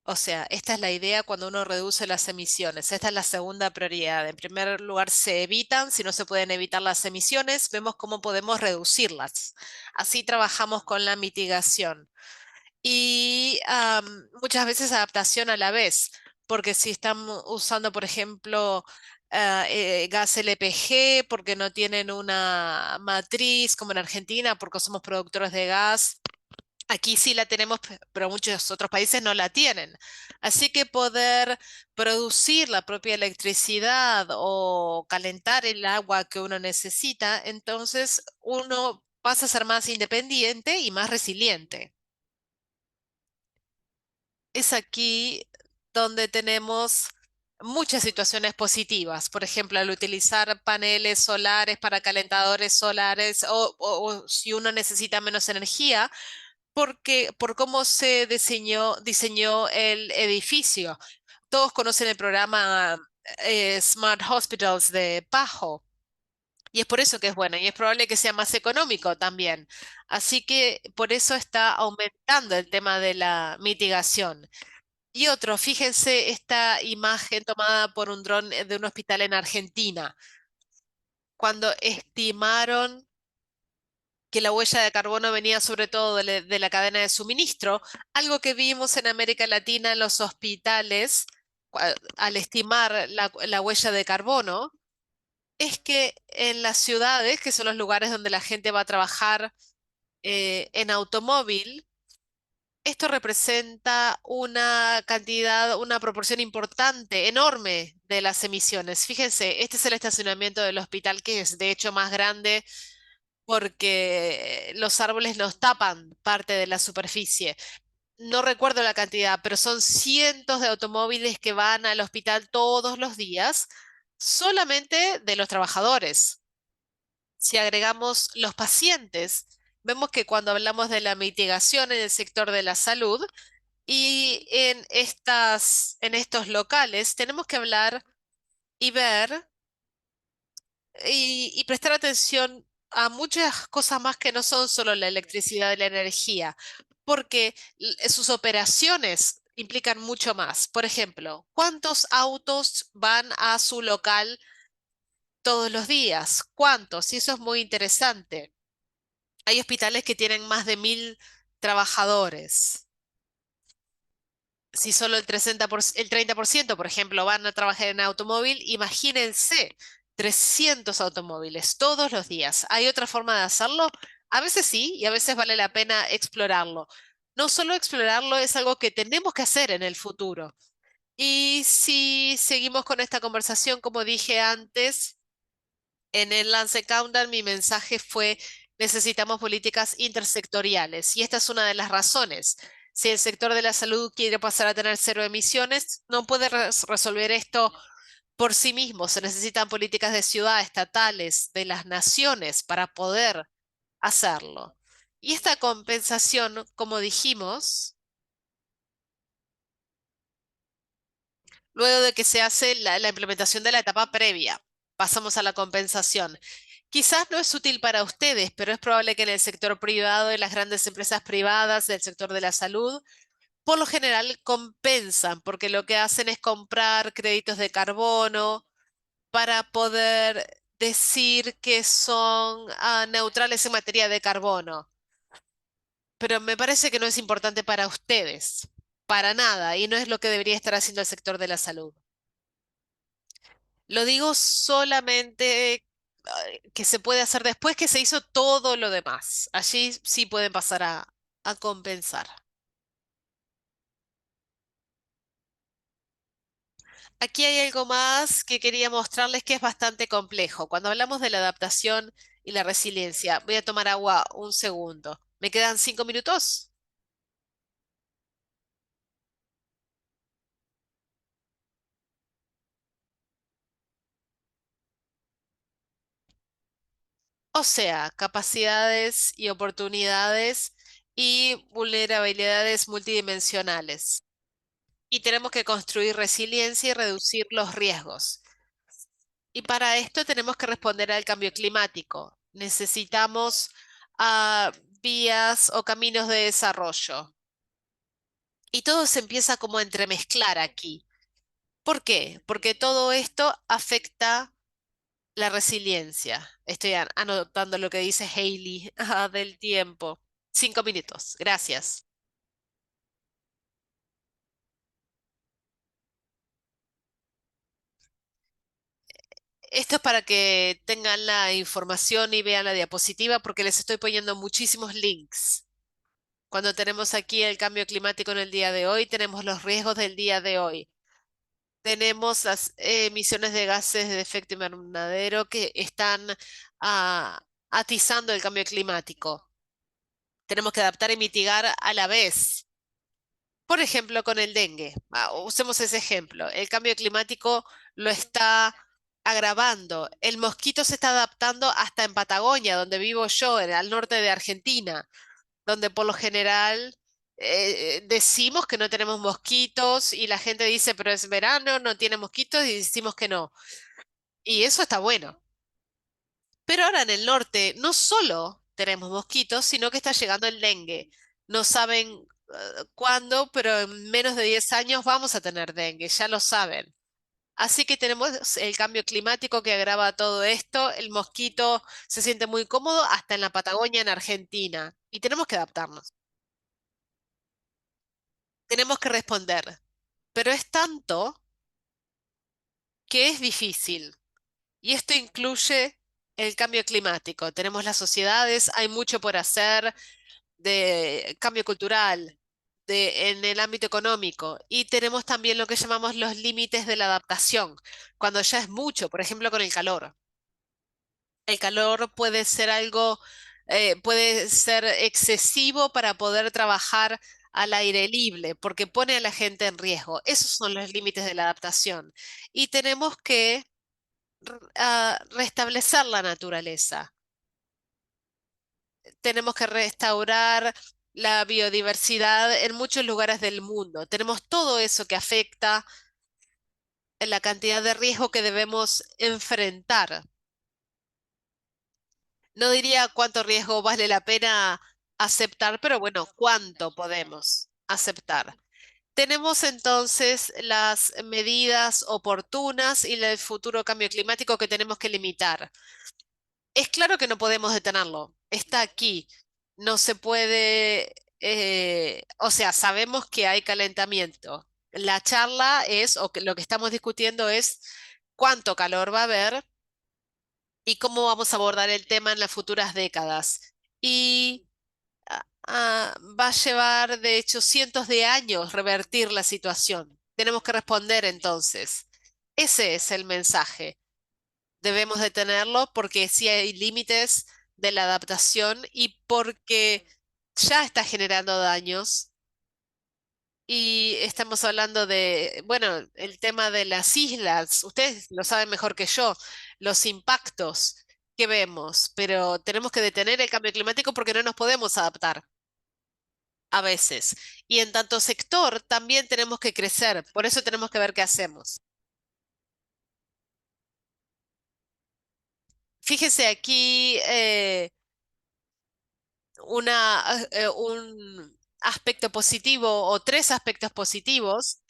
S1: O sea, esta es la idea cuando uno reduce las emisiones. Esta es la segunda prioridad. En primer lugar, se evitan, si no se pueden evitar las emisiones, vemos cómo podemos reducirlas. Así trabajamos con la mitigación. Y muchas veces adaptación a la vez, porque si están usando, por ejemplo, gas LPG, porque no tienen una matriz como en Argentina, porque somos productores de gas. Aquí sí la tenemos, pero muchos otros países no la tienen. Así que poder producir la propia electricidad o calentar el agua que uno necesita, entonces uno pasa a ser más independiente y más resiliente. Es aquí donde tenemos muchas situaciones positivas. Por ejemplo, al utilizar paneles solares para calentadores solares o si uno necesita menos energía porque por cómo se diseñó el edificio. Todos conocen el programa Smart Hospitals de Pajo. Y es por eso que es bueno, y es probable que sea más económico también. Así que por eso está aumentando el tema de la mitigación. Y otro, fíjense esta imagen tomada por un dron de un hospital en Argentina, cuando estimaron que la huella de carbono venía sobre todo de la cadena de suministro, algo que vimos en América Latina en los hospitales al estimar la huella de carbono, es que en las ciudades, que son los lugares donde la gente va a trabajar en automóvil, esto representa una cantidad, una proporción importante, enorme de las emisiones. Fíjense, este es el estacionamiento del hospital, que es de hecho más grande porque los árboles nos tapan parte de la superficie. No recuerdo la cantidad, pero son cientos de automóviles que van al hospital todos los días, solamente de los trabajadores. Si agregamos los pacientes, vemos que cuando hablamos de la mitigación en el sector de la salud y en estos locales, tenemos que hablar y ver y prestar atención a muchas cosas más que no son solo la electricidad y la energía, porque sus operaciones implican mucho más. Por ejemplo, ¿cuántos autos van a su local todos los días? ¿Cuántos? Y eso es muy interesante. Hay hospitales que tienen más de 1000 trabajadores. Si solo el 30%, por ejemplo, van a trabajar en automóvil, imagínense 300 automóviles todos los días. ¿Hay otra forma de hacerlo? A veces sí, y a veces vale la pena explorarlo. No solo explorarlo, es algo que tenemos que hacer en el futuro. Y si seguimos con esta conversación, como dije antes, en el Lance Countdown mi mensaje fue, necesitamos políticas intersectoriales y esta es una de las razones. Si el sector de la salud quiere pasar a tener cero emisiones, no puede resolver esto por sí mismo. Se necesitan políticas de ciudad, estatales, de las naciones para poder hacerlo. Y esta compensación, como dijimos, luego de que se hace la implementación de la etapa previa, pasamos a la compensación. Quizás no es útil para ustedes, pero es probable que en el sector privado y las grandes empresas privadas del sector de la salud, por lo general compensan, porque lo que hacen es comprar créditos de carbono para poder decir que son neutrales en materia de carbono, pero me parece que no es importante para ustedes, para nada, y no es lo que debería estar haciendo el sector de la salud. Lo digo solamente que se puede hacer después que se hizo todo lo demás. Allí sí pueden pasar a compensar. Aquí hay algo más que quería mostrarles que es bastante complejo. Cuando hablamos de la adaptación y la resiliencia, voy a tomar agua un segundo. ¿Me quedan 5 minutos? O sea, capacidades y oportunidades y vulnerabilidades multidimensionales. Y tenemos que construir resiliencia y reducir los riesgos. Y para esto tenemos que responder al cambio climático. Necesitamos ah, vías o caminos de desarrollo. Y todo se empieza como a entremezclar aquí. ¿Por qué? Porque todo esto afecta la resiliencia. Estoy anotando lo que dice Hailey del tiempo. 5 minutos. Gracias. Esto es para que tengan la información y vean la diapositiva porque les estoy poniendo muchísimos links. Cuando tenemos aquí el cambio climático en el día de hoy, tenemos los riesgos del día de hoy. Tenemos las emisiones de gases de efecto invernadero que están atizando el cambio climático. Tenemos que adaptar y mitigar a la vez. Por ejemplo, con el dengue. Usemos ese ejemplo. El cambio climático lo está agravando. El mosquito se está adaptando hasta en Patagonia, donde vivo yo, al norte de Argentina, donde por lo general decimos que no tenemos mosquitos y la gente dice, pero es verano, no tiene mosquitos y decimos que no. Y eso está bueno. Pero ahora en el norte no solo tenemos mosquitos, sino que está llegando el dengue. No saben cuándo, pero en menos de 10 años vamos a tener dengue, ya lo saben. Así que tenemos el cambio climático que agrava todo esto. El mosquito se siente muy cómodo hasta en la Patagonia, en Argentina. Y tenemos que adaptarnos. Tenemos que responder. Pero es tanto que es difícil. Y esto incluye el cambio climático. Tenemos las sociedades, hay mucho por hacer de cambio cultural, en el ámbito económico. Y tenemos también lo que llamamos los límites de la adaptación, cuando ya es mucho, por ejemplo, con el calor. El calor puede ser algo, puede ser excesivo para poder trabajar al aire libre, porque pone a la gente en riesgo. Esos son los límites de la adaptación. Y tenemos que restablecer la naturaleza. Tenemos que restaurar la biodiversidad en muchos lugares del mundo. Tenemos todo eso que afecta la cantidad de riesgo que debemos enfrentar. No diría cuánto riesgo vale la pena aceptar, pero bueno, cuánto podemos aceptar. Tenemos entonces las medidas oportunas y el futuro cambio climático que tenemos que limitar. Es claro que no podemos detenerlo, está aquí. No se puede, o sea, sabemos que hay calentamiento. La charla es, o que lo que estamos discutiendo es cuánto calor va a haber y cómo vamos a abordar el tema en las futuras décadas. Y va a llevar, de hecho, cientos de años revertir la situación. Tenemos que responder entonces. Ese es el mensaje. Debemos detenerlo porque sí hay límites de la adaptación y porque ya está generando daños. Y estamos hablando de, bueno, el tema de las islas. Ustedes lo saben mejor que yo, los impactos que vemos, pero tenemos que detener el cambio climático porque no nos podemos adaptar a veces. Y en tanto sector también tenemos que crecer, por eso tenemos que ver qué hacemos. Fíjese aquí un aspecto positivo o tres aspectos positivos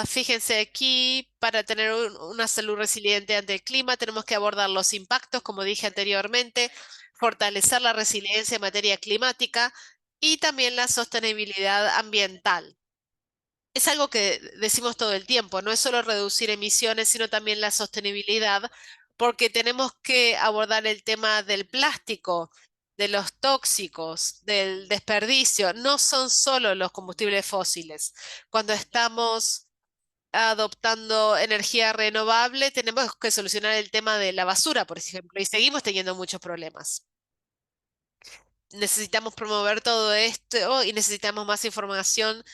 S1: Fíjense aquí, para tener una salud resiliente ante el clima, tenemos que abordar los impactos, como dije anteriormente, fortalecer la resiliencia en materia climática y también la sostenibilidad ambiental. Es algo que decimos todo el tiempo, no es solo reducir emisiones, sino también la sostenibilidad, porque tenemos que abordar el tema del plástico, de los tóxicos, del desperdicio. No son solo los combustibles fósiles. Cuando estamos adoptando energía renovable, tenemos que solucionar el tema de la basura, por ejemplo, y seguimos teniendo muchos problemas. Necesitamos promover todo esto y necesitamos más información,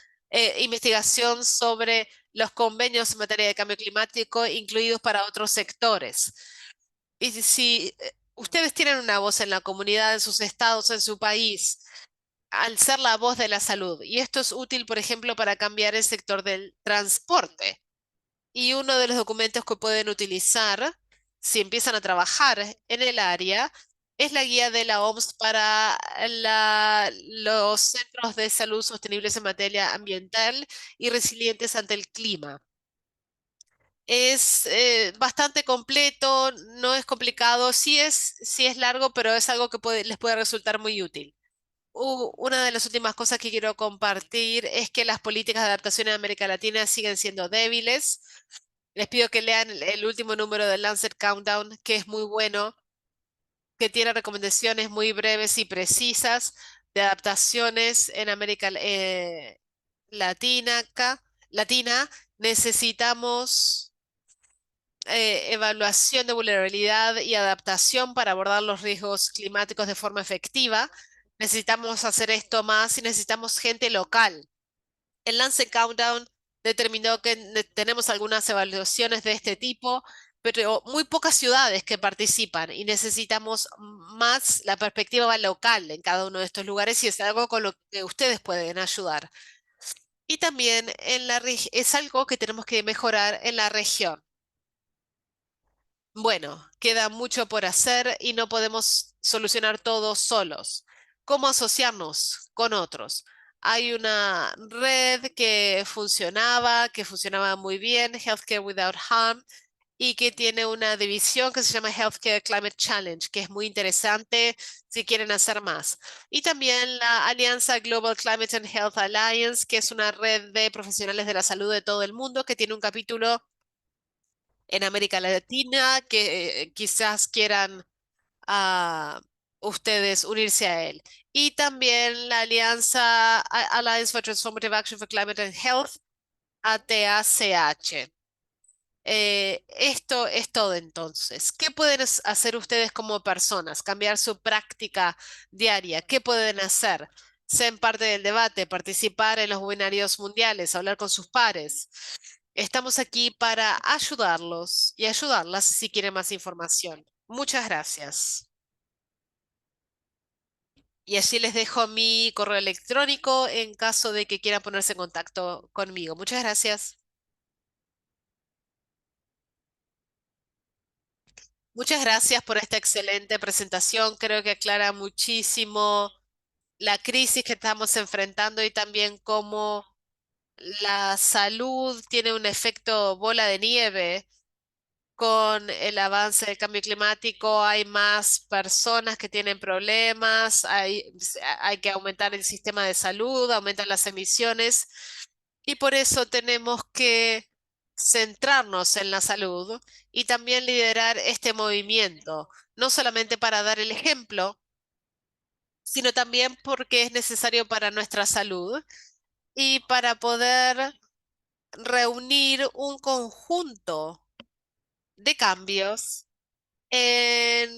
S1: investigación sobre los convenios en materia de cambio climático, incluidos para otros sectores. Y si ustedes tienen una voz en la comunidad, en sus estados, en su país, al ser la voz de la salud, y esto es útil, por ejemplo, para cambiar el sector del transporte. Y uno de los documentos que pueden utilizar si empiezan a trabajar en el área es la guía de la OMS para los centros de salud sostenibles en materia ambiental y resilientes ante el clima. Es bastante completo, no es complicado, sí es largo, pero es algo que les puede resultar muy útil. Una de las últimas cosas que quiero compartir es que las políticas de adaptación en América Latina siguen siendo débiles. Les pido que lean el último número del Lancet Countdown, que es muy bueno, que tiene recomendaciones muy breves y precisas de adaptaciones en América Latina. Latina. Necesitamos evaluación de vulnerabilidad y adaptación para abordar los riesgos climáticos de forma efectiva. Necesitamos hacer esto más y necesitamos gente local. El Lance Countdown determinó que tenemos algunas evaluaciones de este tipo, pero muy pocas ciudades que participan y necesitamos más la perspectiva local en cada uno de estos lugares y es algo con lo que ustedes pueden ayudar. Y también es algo que tenemos que mejorar en la región. Bueno, queda mucho por hacer y no podemos solucionar todo solos. ¿Cómo asociarnos con otros? Hay una red que funcionaba muy bien, Healthcare Without Harm, y que tiene una división que se llama Healthcare Climate Challenge, que es muy interesante si quieren hacer más. Y también la Alianza Global Climate and Health Alliance, que es una red de profesionales de la salud de todo el mundo, que tiene un capítulo en América Latina que quizás quieran a ustedes unirse a él. Y también la Alianza Alliance for Transformative Action for Climate and Health, ATACH. Esto es todo entonces. ¿Qué pueden hacer ustedes como personas? Cambiar su práctica diaria. ¿Qué pueden hacer? Ser parte del debate, participar en los webinarios mundiales, hablar con sus pares. Estamos aquí para ayudarlos y ayudarlas si quieren más información. Muchas gracias. Y así les dejo mi correo electrónico en caso de que quieran ponerse en contacto conmigo. Muchas gracias. Muchas gracias por esta excelente presentación. Creo que aclara muchísimo la crisis que estamos enfrentando y también cómo la salud tiene un efecto bola de nieve. Con el avance del cambio climático hay más personas que tienen problemas, hay que aumentar el sistema de salud, aumentar las emisiones y por eso tenemos que centrarnos en la salud y también liderar este movimiento, no solamente para dar el ejemplo, sino también porque es necesario para nuestra salud y para poder reunir un conjunto de cambios en,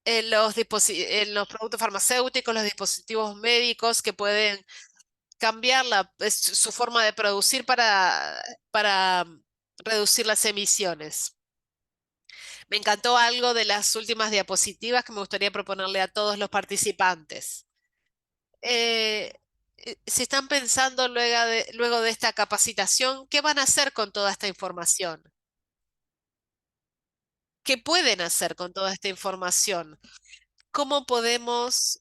S1: en los productos farmacéuticos, los dispositivos médicos que pueden cambiar su forma de producir para reducir las emisiones. Me encantó algo de las últimas diapositivas que me gustaría proponerle a todos los participantes. Eh, si están pensando luego de esta capacitación, ¿qué van a hacer con toda esta información? ¿Qué pueden hacer con toda esta información? ¿Cómo podemos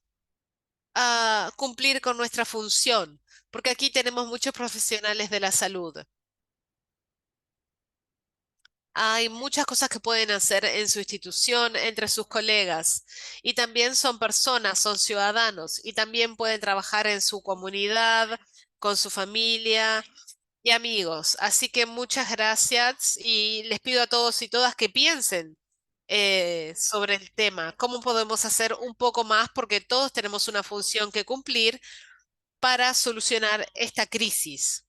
S1: cumplir con nuestra función? porque aquí tenemos muchos profesionales de la salud. Hay muchas cosas que pueden hacer en su institución, entre sus colegas, y también son personas, son ciudadanos, y también pueden trabajar en su comunidad, con su familia y amigos. Así que muchas gracias y les pido a todos y todas que piensen sobre el tema, cómo podemos hacer un poco más, porque todos tenemos una función que cumplir para solucionar esta crisis.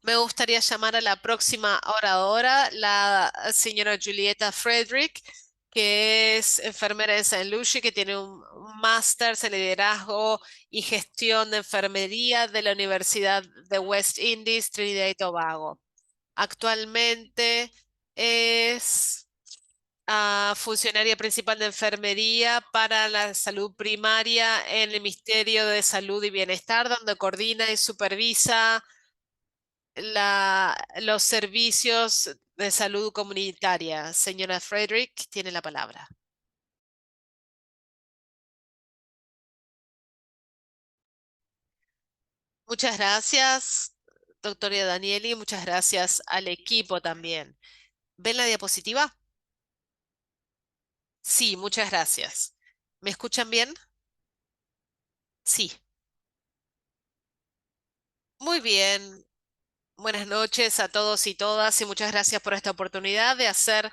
S1: Me gustaría llamar a la próxima oradora, la señora Julieta Frederick, que es enfermera de Saint Lucie, que tiene un máster en liderazgo y gestión de enfermería de la Universidad de West Indies, Trinidad y Tobago. Actualmente es funcionaria principal de enfermería para la salud primaria en el Ministerio de Salud y Bienestar, donde coordina y supervisa los servicios de salud comunitaria. Señora Frederick, tiene la palabra. Muchas gracias, doctora Danieli, muchas gracias al equipo también. ¿Ven la diapositiva? Sí, muchas gracias. ¿Me escuchan bien? Sí. Muy bien. Buenas noches a todos y todas y muchas gracias por esta oportunidad de hacer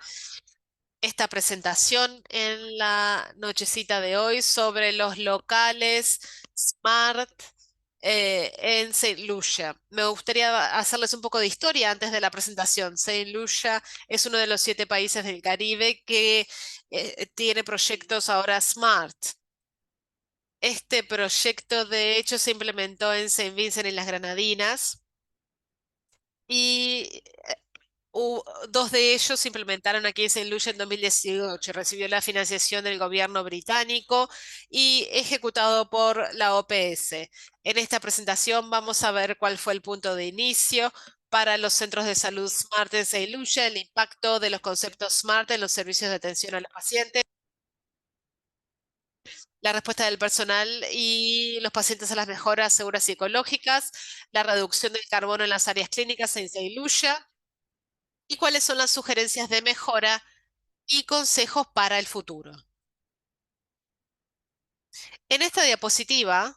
S1: esta presentación en la nochecita de hoy sobre los locales Smart en Saint Lucia. Me gustaría hacerles un poco de historia antes de la presentación. Saint Lucia es uno de los 7 países del Caribe que tiene proyectos ahora Smart. Este proyecto, de hecho, se implementó en Saint Vincent y las Granadinas y dos de ellos se implementaron aquí en Saint Lucia en 2018. Recibió la financiación del gobierno británico y ejecutado por la OPS. En esta presentación vamos a ver cuál fue el punto de inicio para los centros de salud SMART en Saint Lucia, el impacto de los conceptos SMART en los servicios de atención a los pacientes, la respuesta del personal y los pacientes a las mejoras seguras y ecológicas, la reducción del carbono en las áreas clínicas en Saint Lucia y cuáles son las sugerencias de mejora y consejos para el futuro. En esta diapositiva,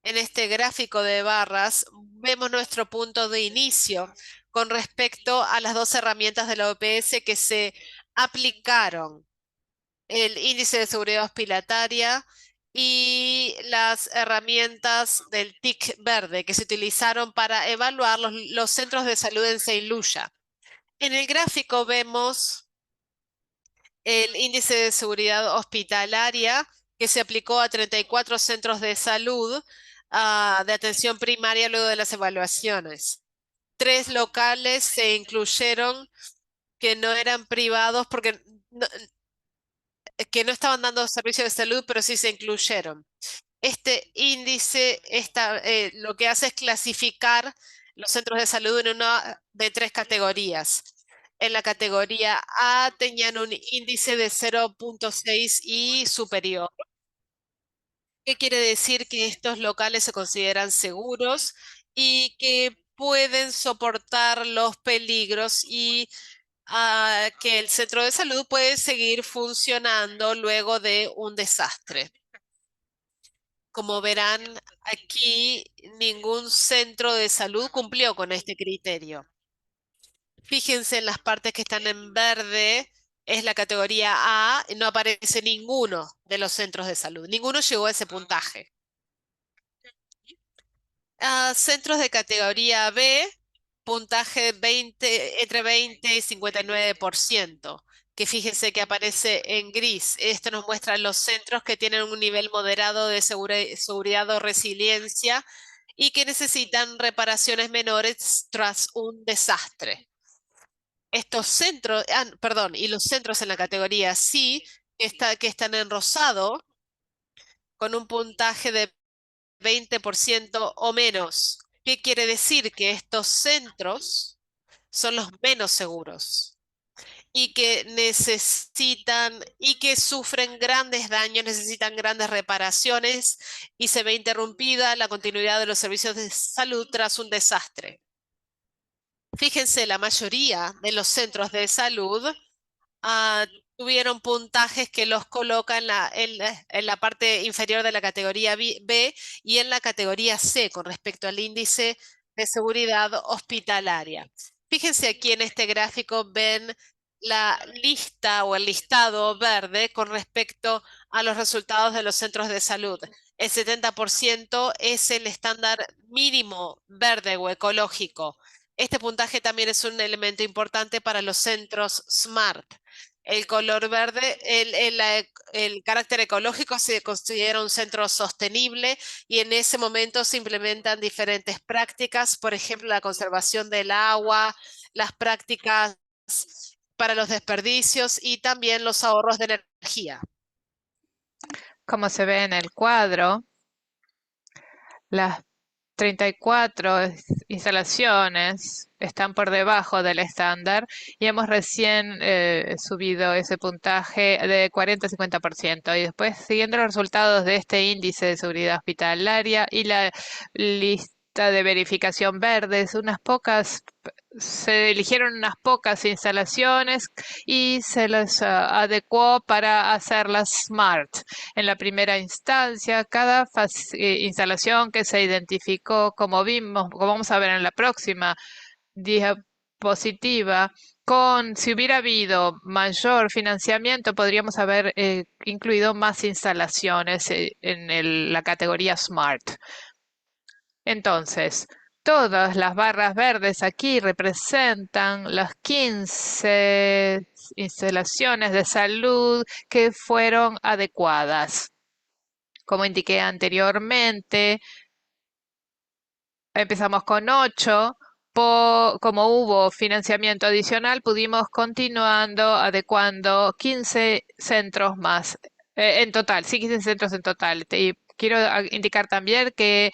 S1: en este gráfico de barras, vemos nuestro punto de inicio con respecto a las dos herramientas de la OPS que se aplicaron, el índice de seguridad hospitalaria y las herramientas del TIC verde que se utilizaron para evaluar los centros de salud en Saint Lucia. En el gráfico vemos el índice de seguridad hospitalaria que se aplicó a 34 centros de salud de atención primaria luego de las evaluaciones. 3 locales se incluyeron que no eran privados porque no, que no estaban dando servicios de salud, pero sí se incluyeron. Este índice lo que hace es clasificar los centros de salud en una de 3 categorías. En la categoría A tenían un índice de 0,6 y superior. ¿Qué quiere decir? Que estos locales se consideran seguros y que pueden soportar los peligros y que el centro de salud puede seguir funcionando luego de un desastre. Como verán, aquí ningún centro de salud cumplió con este criterio. Fíjense en las partes que están en verde, es la categoría A, y no aparece ninguno de los centros de salud. Ninguno llegó a ese puntaje. Centros de categoría B, puntaje 20, entre 20 y 59%, que fíjense que aparece en gris. Esto nos muestra los centros que tienen un nivel moderado de seguridad o resiliencia y que necesitan reparaciones menores tras un desastre. Estos centros, perdón, y los centros en la categoría C, que están en rosado, con un puntaje de 20% o menos. ¿Qué quiere decir? Que estos centros son los menos seguros. y que necesitan y que sufren grandes daños, necesitan grandes reparaciones y se ve interrumpida la continuidad de los servicios de salud tras un desastre. Fíjense, la mayoría de los centros de salud ah, tuvieron puntajes que los colocan en la parte inferior de la categoría B y en la categoría C con respecto al índice de seguridad hospitalaria. Fíjense aquí en este gráfico, ven la lista o el listado verde con respecto a los resultados de los centros de salud. El 70% es el estándar mínimo verde o ecológico. Este puntaje también es un elemento importante para los centros SMART. El color verde, el carácter ecológico se considera un centro sostenible y en ese momento se implementan diferentes prácticas, por ejemplo, la conservación del agua, las prácticas para los desperdicios y también los ahorros de energía.
S2: Como se ve en el cuadro, las 34 instalaciones están por debajo del estándar y hemos recién subido ese puntaje de 40 a 50%. Y después, siguiendo los resultados de este índice de seguridad hospitalaria y la lista de verificación verdes, se eligieron unas pocas instalaciones y se les adecuó para hacerlas SMART. En la primera instancia, cada instalación que se identificó, como vimos, como vamos a ver en la próxima diapositiva, si hubiera habido mayor financiamiento, podríamos haber incluido más instalaciones en la categoría SMART. Entonces, todas las barras verdes aquí representan las 15 instalaciones de salud que fueron adecuadas. Como indiqué anteriormente, empezamos con 8. Como hubo financiamiento adicional, pudimos continuando adecuando 15 centros más en total, sí, 15 centros en total. Y quiero indicar también que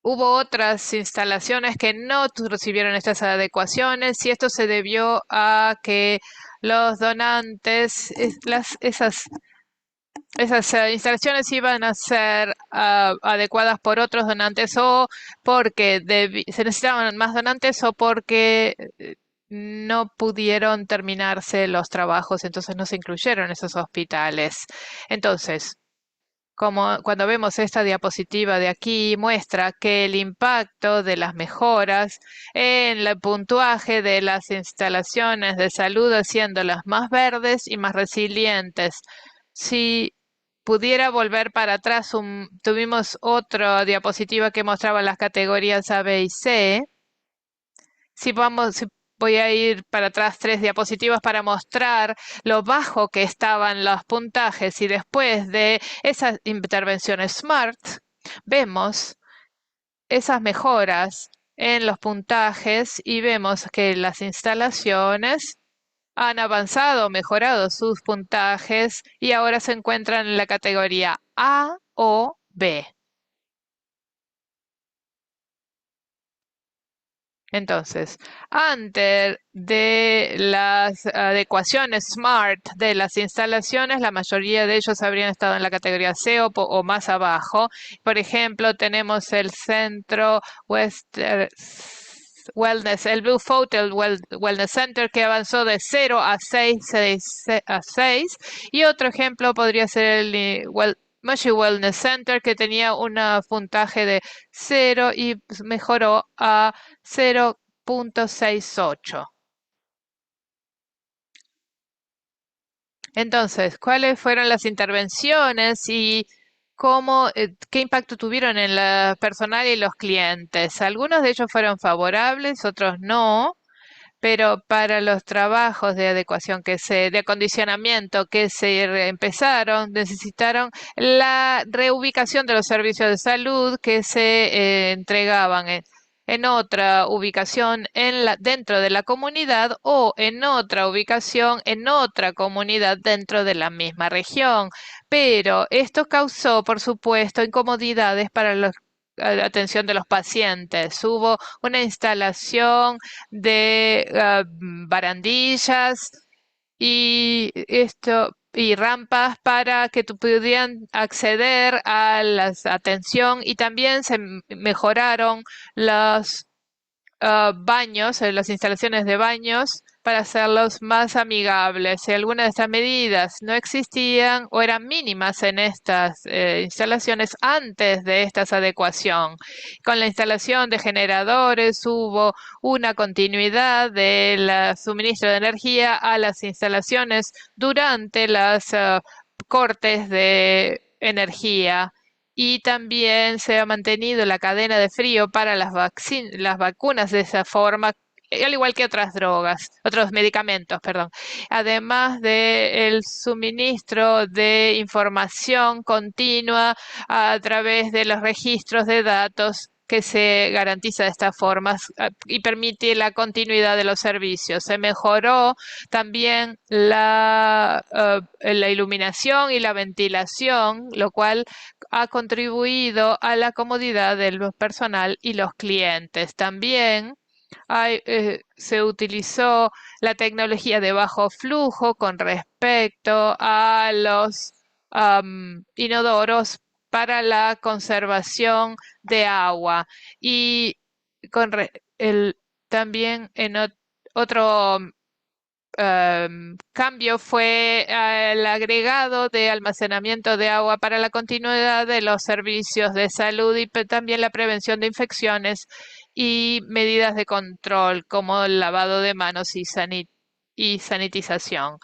S2: hubo otras instalaciones que no recibieron estas adecuaciones y esto se debió a que los donantes, esas instalaciones iban a ser adecuadas por otros donantes o porque se necesitaban más donantes o porque no pudieron terminarse los trabajos, entonces no se incluyeron esos hospitales. Entonces, como cuando vemos esta diapositiva de aquí, muestra que el impacto de las mejoras en el puntuaje de las instalaciones de salud haciéndolas más verdes y más resilientes. Si pudiera volver para atrás, tuvimos otra diapositiva que mostraba las categorías A, B y C. Si voy a ir para atrás 3 diapositivas para mostrar lo bajo que estaban los puntajes y después de esas intervenciones SMART, vemos esas mejoras en los puntajes y vemos que las instalaciones han avanzado, mejorado sus puntajes y ahora se encuentran en la categoría A o B. Entonces, antes de las adecuaciones SMART de las instalaciones, la mayoría de ellos habrían estado en la categoría C o más abajo. Por ejemplo, tenemos el Centro Western Wellness, el Blue Hotel Wellness Center que avanzó de 0 a 6, y otro ejemplo podría ser el Mushy Wellness Center que tenía un puntaje de 0 y mejoró a 0.68. Entonces, ¿cuáles fueron las intervenciones y qué impacto tuvieron en la personal y los clientes? Algunos de ellos fueron favorables, otros no, pero para los trabajos de adecuación de acondicionamiento que empezaron, necesitaron la reubicación de los servicios de salud que se entregaban en otra ubicación dentro de la comunidad o en otra ubicación en otra comunidad dentro de la misma región. Pero esto causó, por supuesto, incomodidades para los atención de los pacientes. Hubo una instalación de barandillas y rampas para que pudieran acceder a la atención, y también se mejoraron los baños, las instalaciones de baños para hacerlos más amigables. Si algunas de estas medidas no existían o eran mínimas en estas instalaciones antes de esta adecuación. Con la instalación de generadores hubo una continuidad del suministro de energía a las instalaciones durante los cortes de energía, y también se ha mantenido la cadena de frío para las vacunas de esa forma, al igual que otras drogas, otros medicamentos, perdón. Además del suministro de información continua a través de los registros de datos que se garantiza de esta forma y permite la continuidad de los servicios. Se mejoró también la iluminación y la ventilación, lo cual ha contribuido a la comodidad del personal y los clientes. También se utilizó la tecnología de bajo flujo con respecto a los inodoros para la conservación de agua, y con también en otro cambio fue el agregado de almacenamiento de agua para la continuidad de los servicios de salud y también la prevención de infecciones y medidas de control como el lavado de manos y sanitización.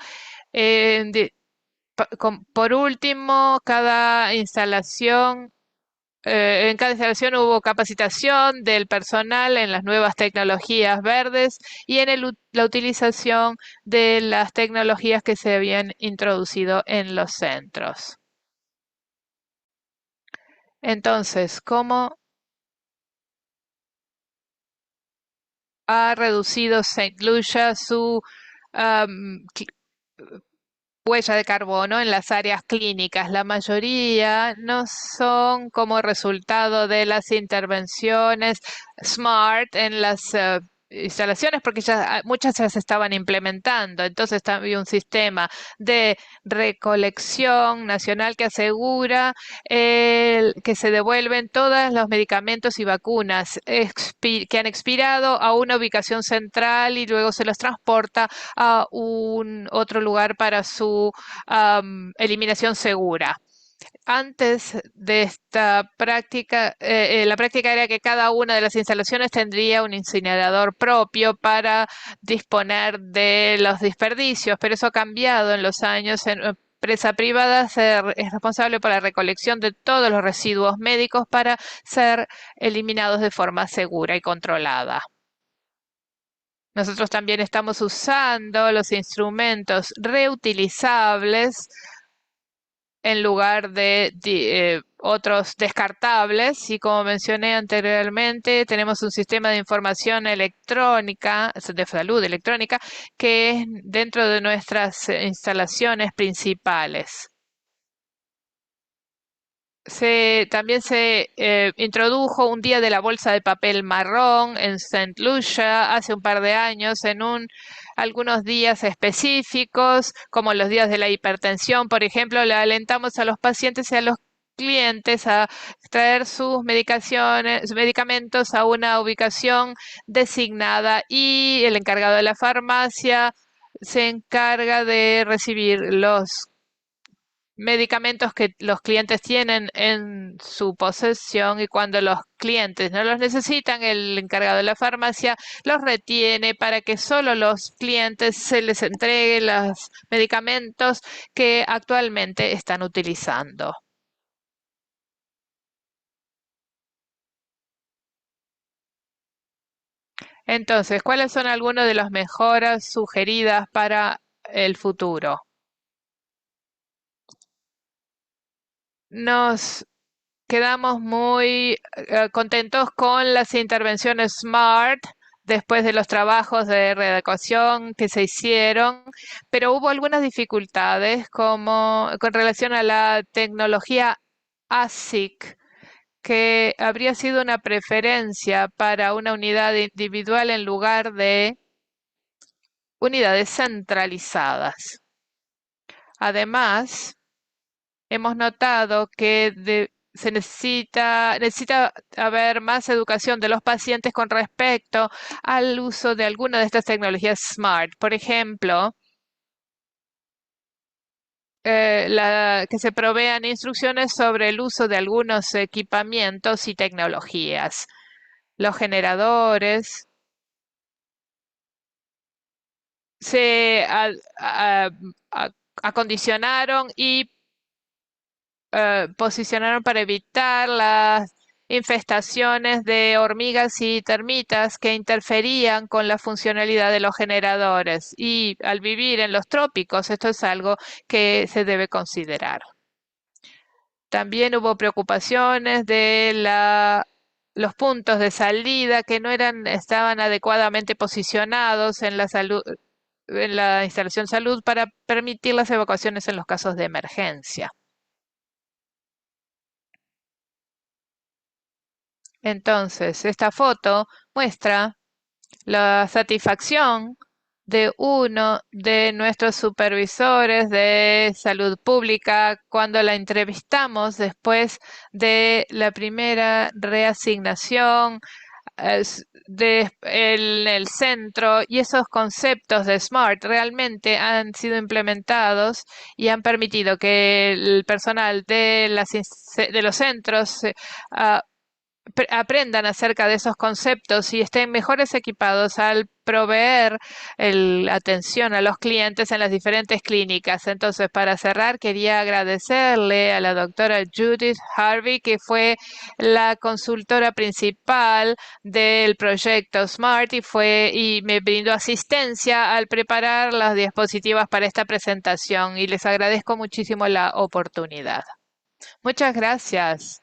S2: Por último, en cada instalación hubo capacitación del personal en las nuevas tecnologías verdes y en la utilización de las tecnologías que se habían introducido en los centros. Entonces, ¿cómo ha reducido St. Lucia su huella de carbono en las áreas clínicas? La mayoría no son como resultado de las intervenciones SMART en las instalaciones, porque muchas ya se estaban implementando. Entonces había un sistema de recolección nacional que asegura que se devuelven todos los medicamentos y vacunas que han expirado a una ubicación central y luego se los transporta a un otro lugar para su eliminación segura. Antes de esta práctica, la práctica era que cada una de las instalaciones tendría un incinerador propio para disponer de los desperdicios, pero eso ha cambiado en los años. En empresa privada es responsable por la recolección de todos los residuos médicos para ser eliminados de forma segura y controlada. Nosotros también estamos usando los instrumentos reutilizables en lugar de otros descartables, y como mencioné anteriormente, tenemos un sistema de información electrónica, de salud electrónica, que es dentro de nuestras instalaciones principales. También se introdujo un día de la bolsa de papel marrón en St. Lucia hace un par de años, en algunos días específicos, como los días de la hipertensión, por ejemplo. Le alentamos a los pacientes y a los clientes a traer sus medicamentos a una ubicación designada, y el encargado de la farmacia se encarga de recibir los medicamentos que los clientes tienen en su posesión, y cuando los clientes no los necesitan, el encargado de la farmacia los retiene para que solo los clientes se les entregue los medicamentos que actualmente están utilizando. Entonces, ¿cuáles son algunas de las mejoras sugeridas para el futuro? Nos quedamos muy contentos con las intervenciones SMART después de los trabajos de readecuación que se hicieron, pero hubo algunas dificultades como con relación a la tecnología ASIC, que habría sido una preferencia para una unidad individual en lugar de unidades centralizadas. Además, hemos notado que se necesita haber más educación de los pacientes con respecto al uso de alguna de estas tecnologías SMART. Por ejemplo, que se provean instrucciones sobre el uso de algunos equipamientos y tecnologías. Los generadores se acondicionaron y posicionaron para evitar las infestaciones de hormigas y termitas que interferían con la funcionalidad de los generadores. Y al vivir en los trópicos, esto es algo que se debe considerar. También hubo preocupaciones de los puntos de salida que no estaban adecuadamente posicionados en en la instalación salud para permitir las evacuaciones en los casos de emergencia. Entonces, esta foto muestra la satisfacción de uno de nuestros supervisores de salud pública cuando la entrevistamos después de la primera reasignación en el centro, y esos conceptos de SMART realmente han sido implementados y han permitido que el personal de los centros ah, aprendan acerca de esos conceptos y estén mejores equipados al proveer atención a los clientes en las diferentes clínicas. Entonces, para cerrar, quería agradecerle a la doctora Judith Harvey, que fue la consultora principal del proyecto SMART y me brindó asistencia al preparar las diapositivas para esta presentación, y les agradezco muchísimo la oportunidad. Muchas gracias,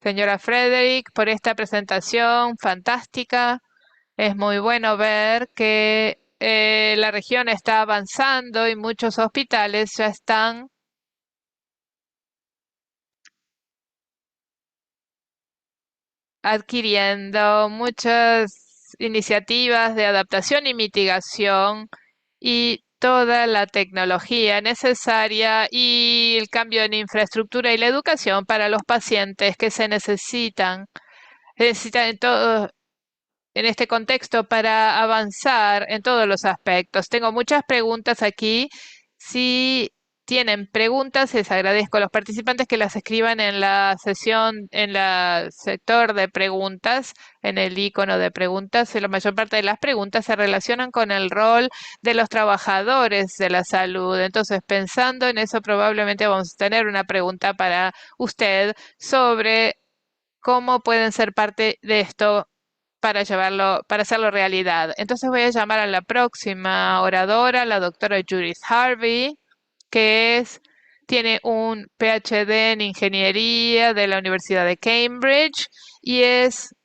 S2: señora Frederick, por esta presentación fantástica. Es muy bueno ver que la región está avanzando y muchos hospitales ya están adquiriendo muchas iniciativas de adaptación y mitigación y toda la tecnología necesaria y el cambio en infraestructura y la educación para los pacientes que necesitan en todo en este contexto para avanzar en todos los aspectos. Tengo muchas preguntas aquí. Si tienen preguntas, les agradezco a los participantes que las escriban en la sesión, en el sector de preguntas, en el icono de preguntas. La mayor parte de las preguntas se relacionan con el rol de los trabajadores de la salud. Entonces, pensando en eso, probablemente vamos a tener una pregunta para usted sobre cómo pueden ser parte de esto para hacerlo realidad. Entonces voy a llamar a la próxima oradora, la doctora Judith Harvey, que tiene un PhD en ingeniería de la Universidad de Cambridge y es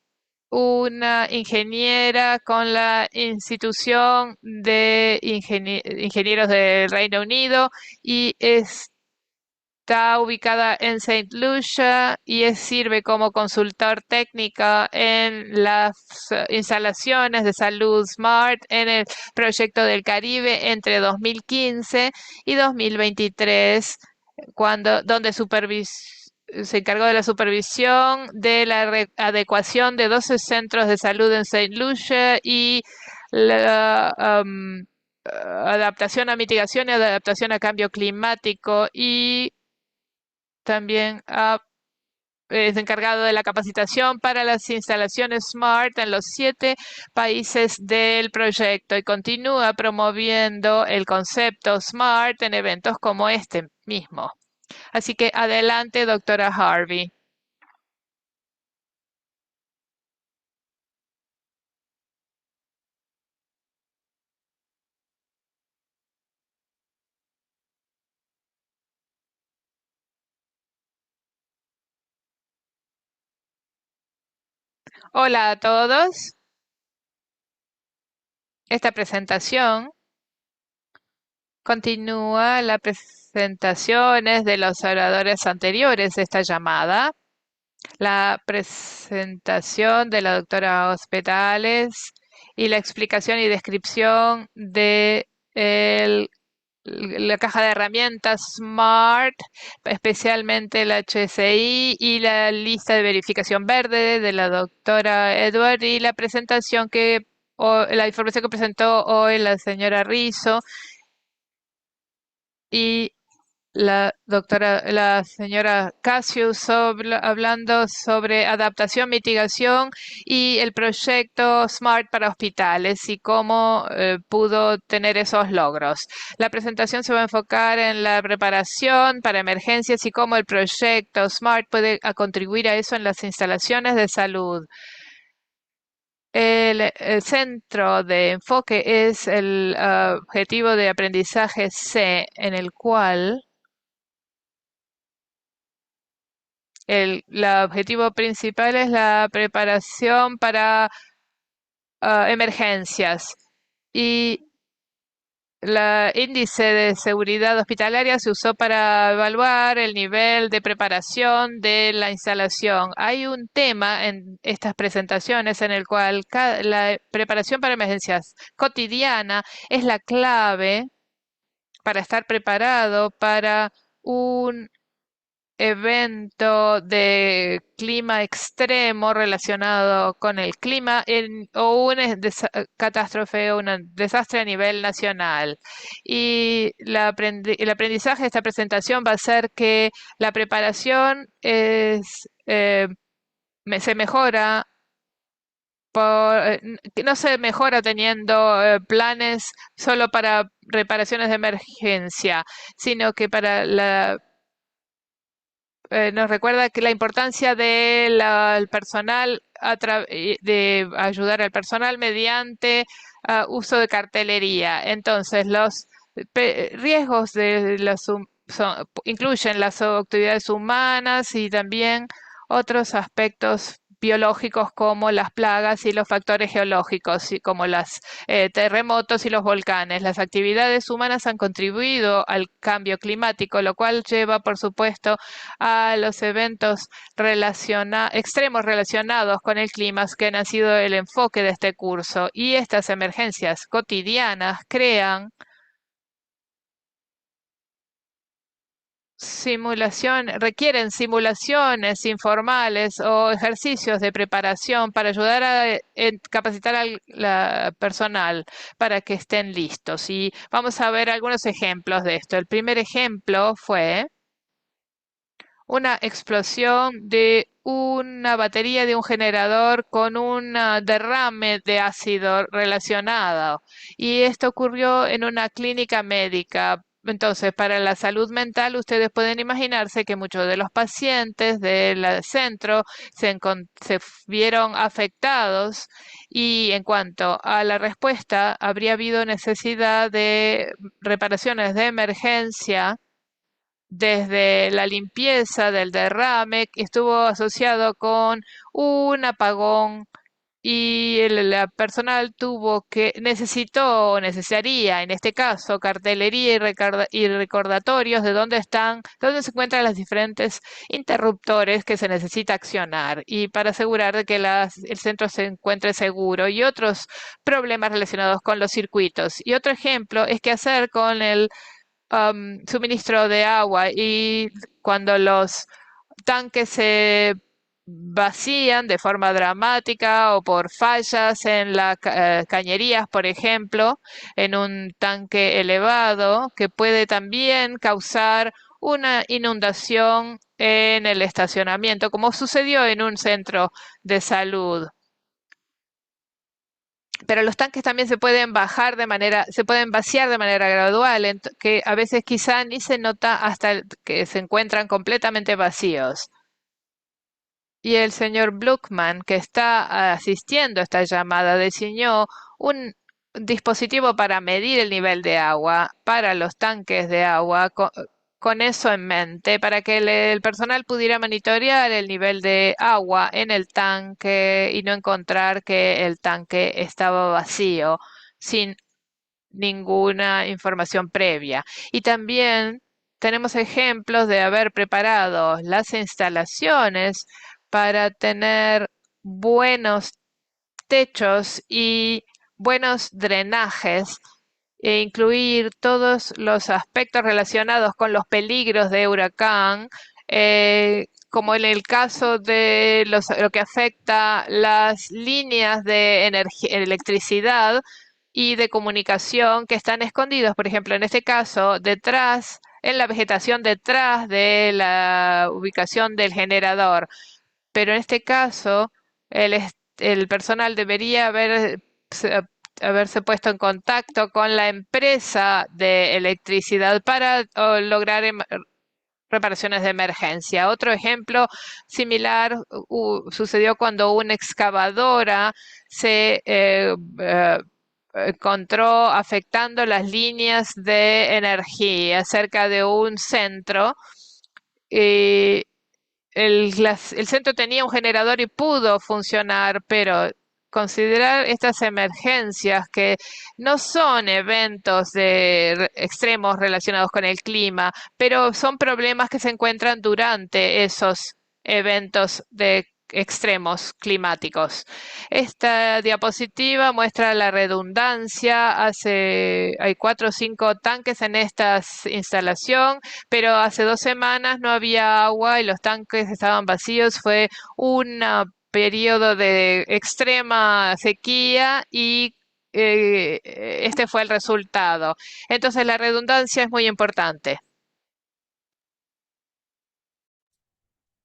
S2: una ingeniera con la institución de ingenieros del Reino Unido y está ubicada en Saint Lucia y sirve como consultor técnica en las instalaciones de salud SMART en el proyecto del Caribe entre 2015 y 2023, donde se encargó de la supervisión de la adecuación de 12 centros de salud en Saint Lucia y la adaptación a mitigación y adaptación a cambio climático, y también es encargado de la capacitación para las instalaciones SMART en los 7 países del proyecto y continúa promoviendo el concepto SMART en eventos como este mismo. Así que adelante, doctora Harvey. Hola a todos. Esta presentación Continúa las presentaciones de los oradores anteriores de esta llamada. La presentación de la doctora Hospitales y la explicación y descripción de la caja de herramientas SMART, especialmente el HCI y la lista de verificación verde de la doctora Edward y la presentación la información que presentó hoy la señora Rizzo y la señora Cassius hablando sobre adaptación, mitigación y el proyecto SMART para hospitales y cómo pudo tener esos logros. La presentación se va a enfocar en la preparación para emergencias y cómo el proyecto SMART puede contribuir a eso en las instalaciones de salud. El centro de enfoque es el objetivo de aprendizaje C, en el cual el objetivo principal es la preparación para emergencias y el índice de seguridad hospitalaria se usó para evaluar el nivel de preparación de la instalación. Hay un tema en estas presentaciones en el cual la preparación para emergencias cotidiana es la clave para estar preparado para un evento de clima extremo relacionado con el clima o una catástrofe o un desastre a nivel nacional. Y el aprendizaje de esta presentación va a ser que la preparación se mejora. Que no se mejora teniendo planes solo para reparaciones de emergencia, sino que para nos recuerda que la importancia del personal, de ayudar al personal mediante uso de cartelería. Entonces, los riesgos incluyen las actividades humanas y también otros aspectos biológicos como las plagas y los factores geológicos, y como los terremotos y los volcanes. Las actividades humanas han contribuido al cambio climático, lo cual lleva, por supuesto, a los eventos extremos relacionados con el clima, que han sido el enfoque de este curso. Y estas emergencias cotidianas requieren simulaciones informales o ejercicios de preparación para ayudar a capacitar al personal para que estén listos. Y vamos a ver algunos ejemplos de esto. El primer ejemplo fue una explosión de una batería de un generador con un derrame de ácido relacionado. Y esto ocurrió en una clínica médica. Entonces, para la salud mental, ustedes pueden imaginarse que muchos de los pacientes del centro se vieron afectados y en cuanto a la respuesta, habría habido necesidad de reparaciones de emergencia desde la limpieza del derrame, que estuvo asociado con un apagón y la personal necesitó o necesitaría, en este caso, cartelería y recordatorios de dónde se encuentran los diferentes interruptores que se necesita accionar y para asegurar de que el centro se encuentre seguro y otros problemas relacionados con los circuitos. Y otro ejemplo es qué hacer con el suministro de agua y cuando los tanques se vacían de forma dramática o por fallas en las cañerías, por ejemplo, en un tanque elevado, que puede también causar una inundación en el estacionamiento, como sucedió en un centro de salud. Pero los tanques también se pueden vaciar de manera gradual, que a veces quizá ni se nota hasta que se encuentran completamente vacíos. Y el señor Bluckman, que está asistiendo a esta llamada, diseñó un dispositivo para medir el nivel de agua para los tanques de agua con eso en mente, para que el personal pudiera monitorear el nivel de agua en el tanque y no encontrar que el tanque estaba vacío sin ninguna información previa. Y también tenemos ejemplos de haber preparado las instalaciones para tener buenos techos y buenos drenajes e incluir todos los aspectos relacionados con los peligros de huracán, como en el caso de lo que afecta las líneas de electricidad y de comunicación que están escondidos. Por ejemplo, en este caso, detrás, en la vegetación detrás de la ubicación del generador. Pero en este caso, el personal debería haberse puesto en contacto con la empresa de electricidad para lograr reparaciones de emergencia. Otro ejemplo similar sucedió cuando una excavadora se encontró afectando las líneas de energía cerca de un centro. Y el centro tenía un generador y pudo funcionar, pero considerar estas emergencias que no son eventos extremos relacionados con el clima, pero son problemas que se encuentran durante esos eventos de extremos climáticos. Esta diapositiva muestra la redundancia. Hay 4 o 5 tanques en esta instalación, pero hace 2 semanas no había agua y los tanques estaban vacíos. Fue un periodo de extrema sequía y este fue el resultado. Entonces la redundancia es muy importante.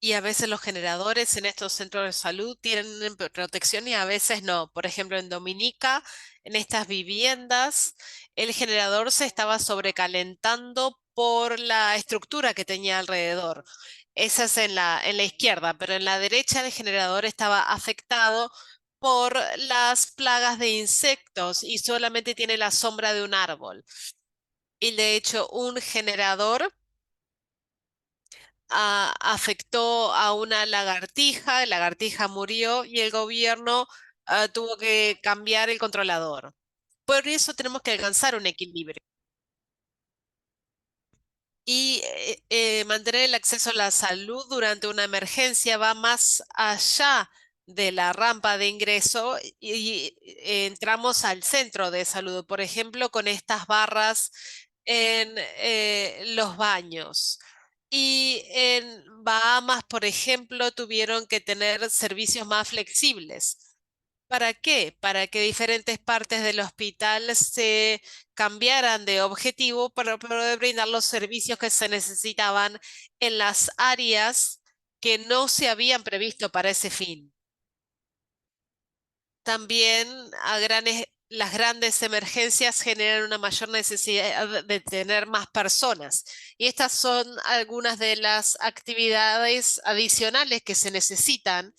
S1: Y a veces los generadores en estos centros de salud tienen protección y a veces no. Por ejemplo, en Dominica, en estas viviendas, el generador se estaba sobrecalentando por la estructura que tenía alrededor. Esa es en la izquierda, pero en la derecha el generador estaba afectado por las plagas de insectos y solamente tiene la sombra de un árbol. Y de hecho, un generador afectó a una lagartija, la lagartija murió y el gobierno tuvo que cambiar el controlador. Por eso tenemos que alcanzar un equilibrio. Y mantener el acceso a la salud durante una emergencia va más allá de la rampa de ingreso y entramos al centro de salud, por ejemplo, con estas barras en los baños. Y en Bahamas, por ejemplo, tuvieron que tener servicios más flexibles. ¿Para qué? Para que diferentes partes del hospital se cambiaran de objetivo para poder brindar los servicios que se necesitaban en las áreas que no se habían previsto para ese fin. También las grandes emergencias generan una mayor necesidad de tener más personas. Y estas son algunas de las actividades adicionales que se necesitan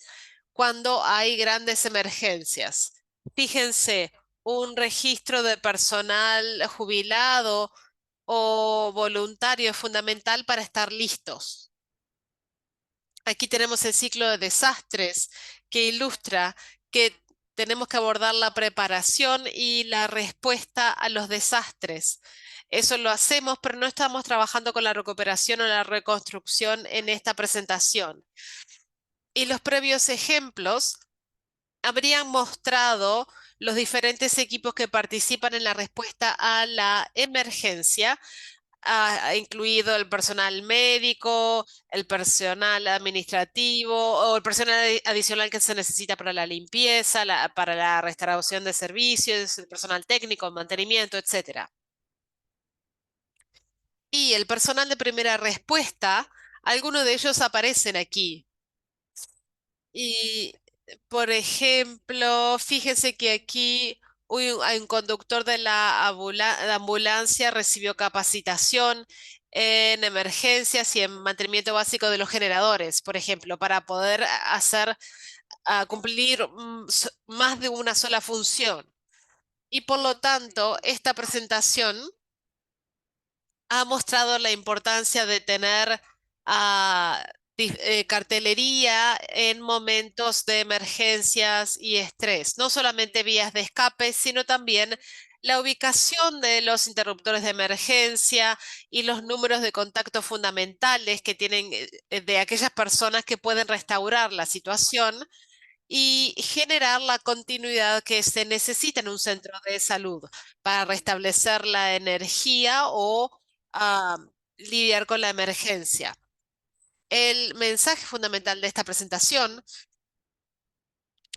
S1: cuando hay grandes emergencias. Fíjense, un registro de personal jubilado o voluntario es fundamental para estar listos. Aquí tenemos el ciclo de desastres que ilustra que tenemos que abordar la preparación y la respuesta a los desastres. Eso lo hacemos, pero no estamos trabajando con la recuperación o la reconstrucción en esta presentación. Y los previos ejemplos habrían mostrado los diferentes equipos que participan en la respuesta a la emergencia, incluido el personal médico, el personal administrativo o el personal adicional que se necesita para la limpieza, para la restauración de servicios, el personal técnico, mantenimiento, etcétera. Y el personal de primera respuesta, algunos de ellos aparecen aquí. Y, por ejemplo, fíjese que aquí hay un conductor de la ambulancia recibió capacitación en emergencias y en mantenimiento básico de los generadores, por ejemplo, para poder cumplir más de una sola función. Y por lo tanto, esta presentación ha mostrado la importancia de tener cartelería en momentos de emergencias y estrés, no solamente vías de escape, sino también La ubicación de los interruptores de emergencia y los números de contacto fundamentales que tienen de aquellas personas que pueden restaurar la situación y generar la continuidad que se necesita en un centro de salud para restablecer la energía o ah, lidiar con la emergencia. El mensaje fundamental de esta presentación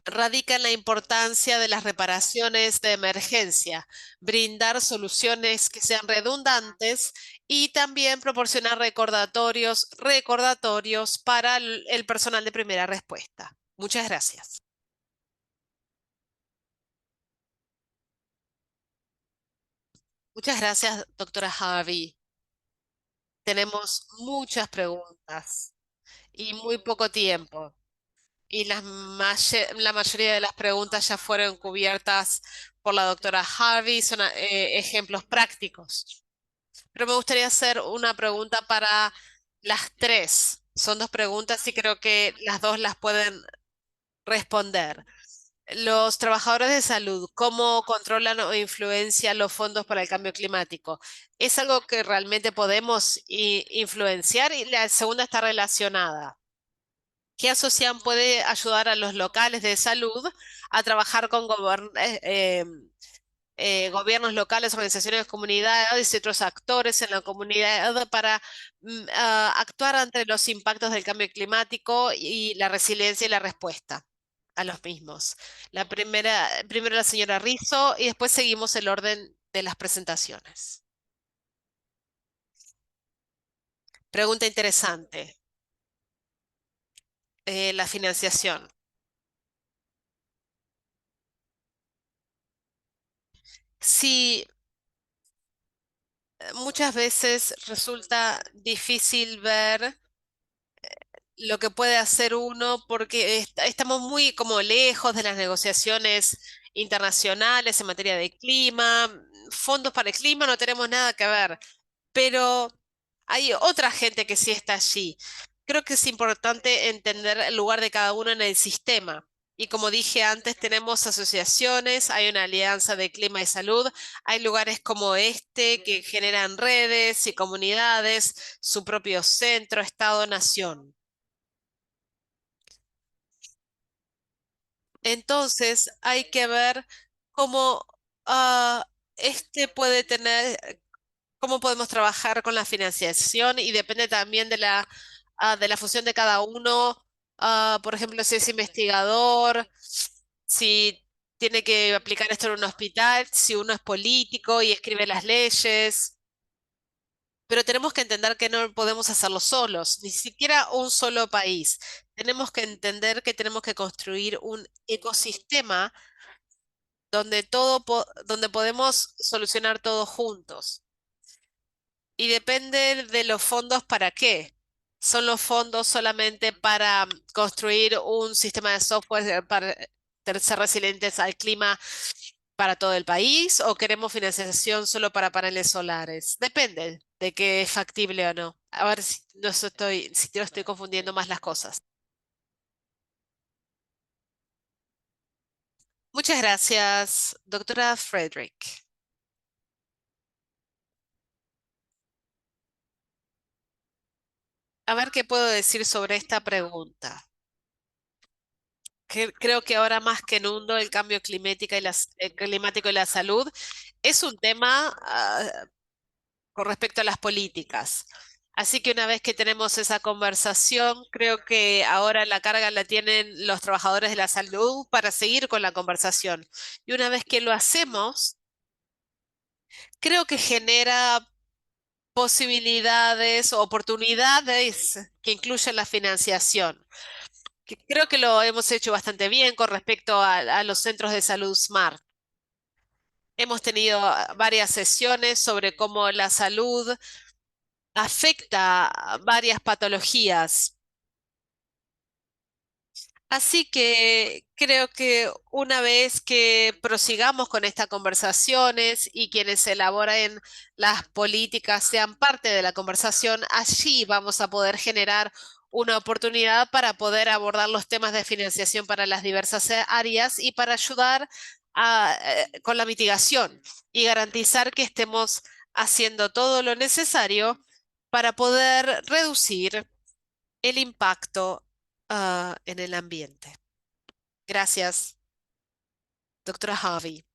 S1: radica en la importancia de las reparaciones de emergencia, brindar soluciones que sean redundantes y también proporcionar recordatorios para el personal de primera respuesta. Muchas gracias. Muchas gracias, doctora Harvey. Tenemos muchas preguntas y muy poco tiempo. Y la mayoría de las preguntas ya fueron cubiertas por la doctora Harvey, son ejemplos prácticos. Pero me gustaría hacer una pregunta para las tres. Son dos preguntas y creo que las dos las pueden responder. Los trabajadores de salud, ¿cómo controlan o influencian los fondos para el cambio climático? ¿Es algo que realmente podemos influenciar? Y la segunda está relacionada. ¿Qué asociación puede ayudar a los locales de salud a trabajar con gobiernos locales, organizaciones de comunidades y otros actores en la comunidad para actuar ante los impactos del cambio climático y la resiliencia y la respuesta a los mismos? Primero la señora Rizzo y después seguimos el orden de las presentaciones. Pregunta interesante. La financiación. Sí, muchas veces resulta difícil ver lo que puede hacer uno porque estamos muy como lejos de las negociaciones internacionales en materia de clima. Fondos para el clima no tenemos nada que ver, pero hay otra gente que sí está allí. Creo que es importante entender el lugar de cada uno en el sistema. Y como dije antes, tenemos asociaciones, hay una alianza de clima y salud, hay lugares como este que generan redes y comunidades, su propio centro, estado, nación. Entonces, hay que ver cómo este puede tener, cómo podemos trabajar con la financiación y depende también de la función de cada uno. Por ejemplo, si es investigador, si tiene que aplicar esto en un hospital, si uno es político y escribe las leyes. Pero tenemos que entender que no podemos hacerlo solos, ni siquiera un solo país. Tenemos que entender que tenemos que construir un ecosistema donde donde podemos solucionar todo juntos. Y depende de los fondos para qué. ¿Son los fondos solamente para construir un sistema de software para ser resilientes al clima para todo el país o queremos financiación solo para paneles solares? Depende de qué es factible o no. A ver si si yo estoy confundiendo más las cosas. Muchas gracias, doctora Frederick. A ver qué puedo decir sobre esta pregunta. Creo que ahora más que nunca el cambio climático y la salud es un tema con respecto a las políticas. Así que una vez que tenemos esa conversación, creo que ahora la carga la tienen los trabajadores de la salud para seguir con la conversación. Y una vez que lo hacemos, creo que genera posibilidades, oportunidades que incluyen la financiación. Creo que lo hemos hecho bastante bien con respecto a los centros de salud SMART. Hemos tenido varias sesiones sobre cómo la salud afecta a varias patologías. Así que creo que una vez que prosigamos con estas conversaciones y quienes elaboren las políticas sean parte de la conversación, allí vamos a poder generar una oportunidad para poder abordar los temas de financiación para las diversas áreas y para ayudar con la mitigación y garantizar que estemos haciendo todo lo necesario para poder reducir el impacto en el ambiente. Gracias, doctora Harvey.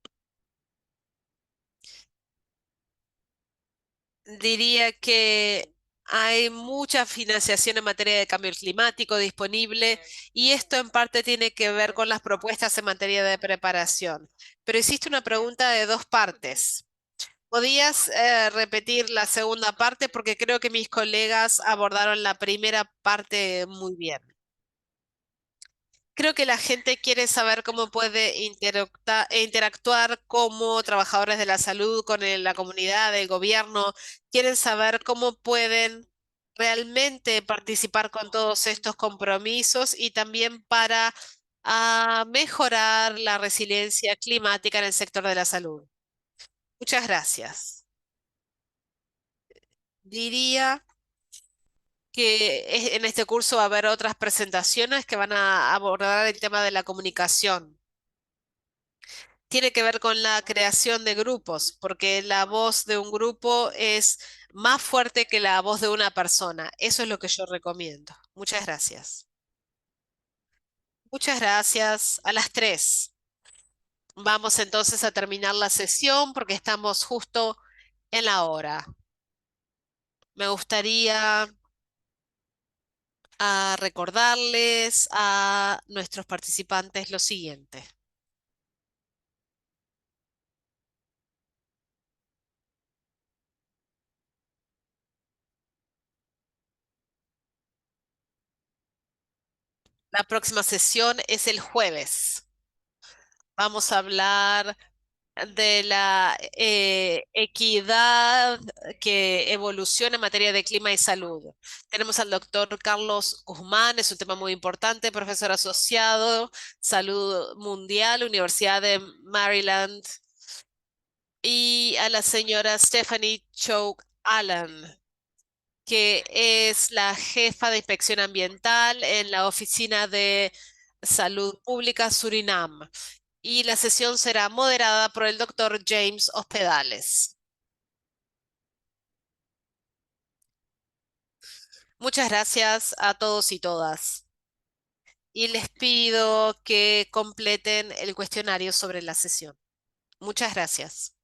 S1: Diría que hay mucha financiación en materia de cambio climático disponible y esto en parte tiene que ver con las propuestas en materia de preparación. Pero existe una pregunta de dos partes. ¿Podías repetir la segunda parte? Porque creo que mis colegas abordaron la primera parte muy bien. Creo que la gente quiere saber cómo puede interactuar como trabajadores de la salud con la comunidad, el gobierno. Quieren saber cómo pueden realmente participar con todos estos compromisos y también para mejorar la resiliencia climática en el sector de la salud. Muchas gracias. Diría que en este curso va a haber otras presentaciones que van a abordar el tema de la comunicación. Tiene que ver con la creación de grupos, porque la voz de un grupo es más fuerte que la voz de una persona. Eso es lo que yo recomiendo. Muchas gracias. Muchas gracias. A las 3. Vamos entonces a terminar la sesión porque estamos justo en la hora. Me gustaría recordarles a nuestros participantes lo siguiente. La próxima sesión es el jueves. Vamos a hablar de la equidad que evoluciona en materia de clima y salud. Tenemos al doctor Carlos Guzmán, es un tema muy importante, profesor asociado, Salud Mundial, Universidad de Maryland, y a la señora Stephanie Choke Allen, que es la jefa de inspección ambiental en la Oficina de Salud Pública Surinam. Y la sesión será moderada por el doctor James Hospedales. Muchas gracias a todos y todas. Y les pido que completen el cuestionario sobre la sesión. Muchas gracias.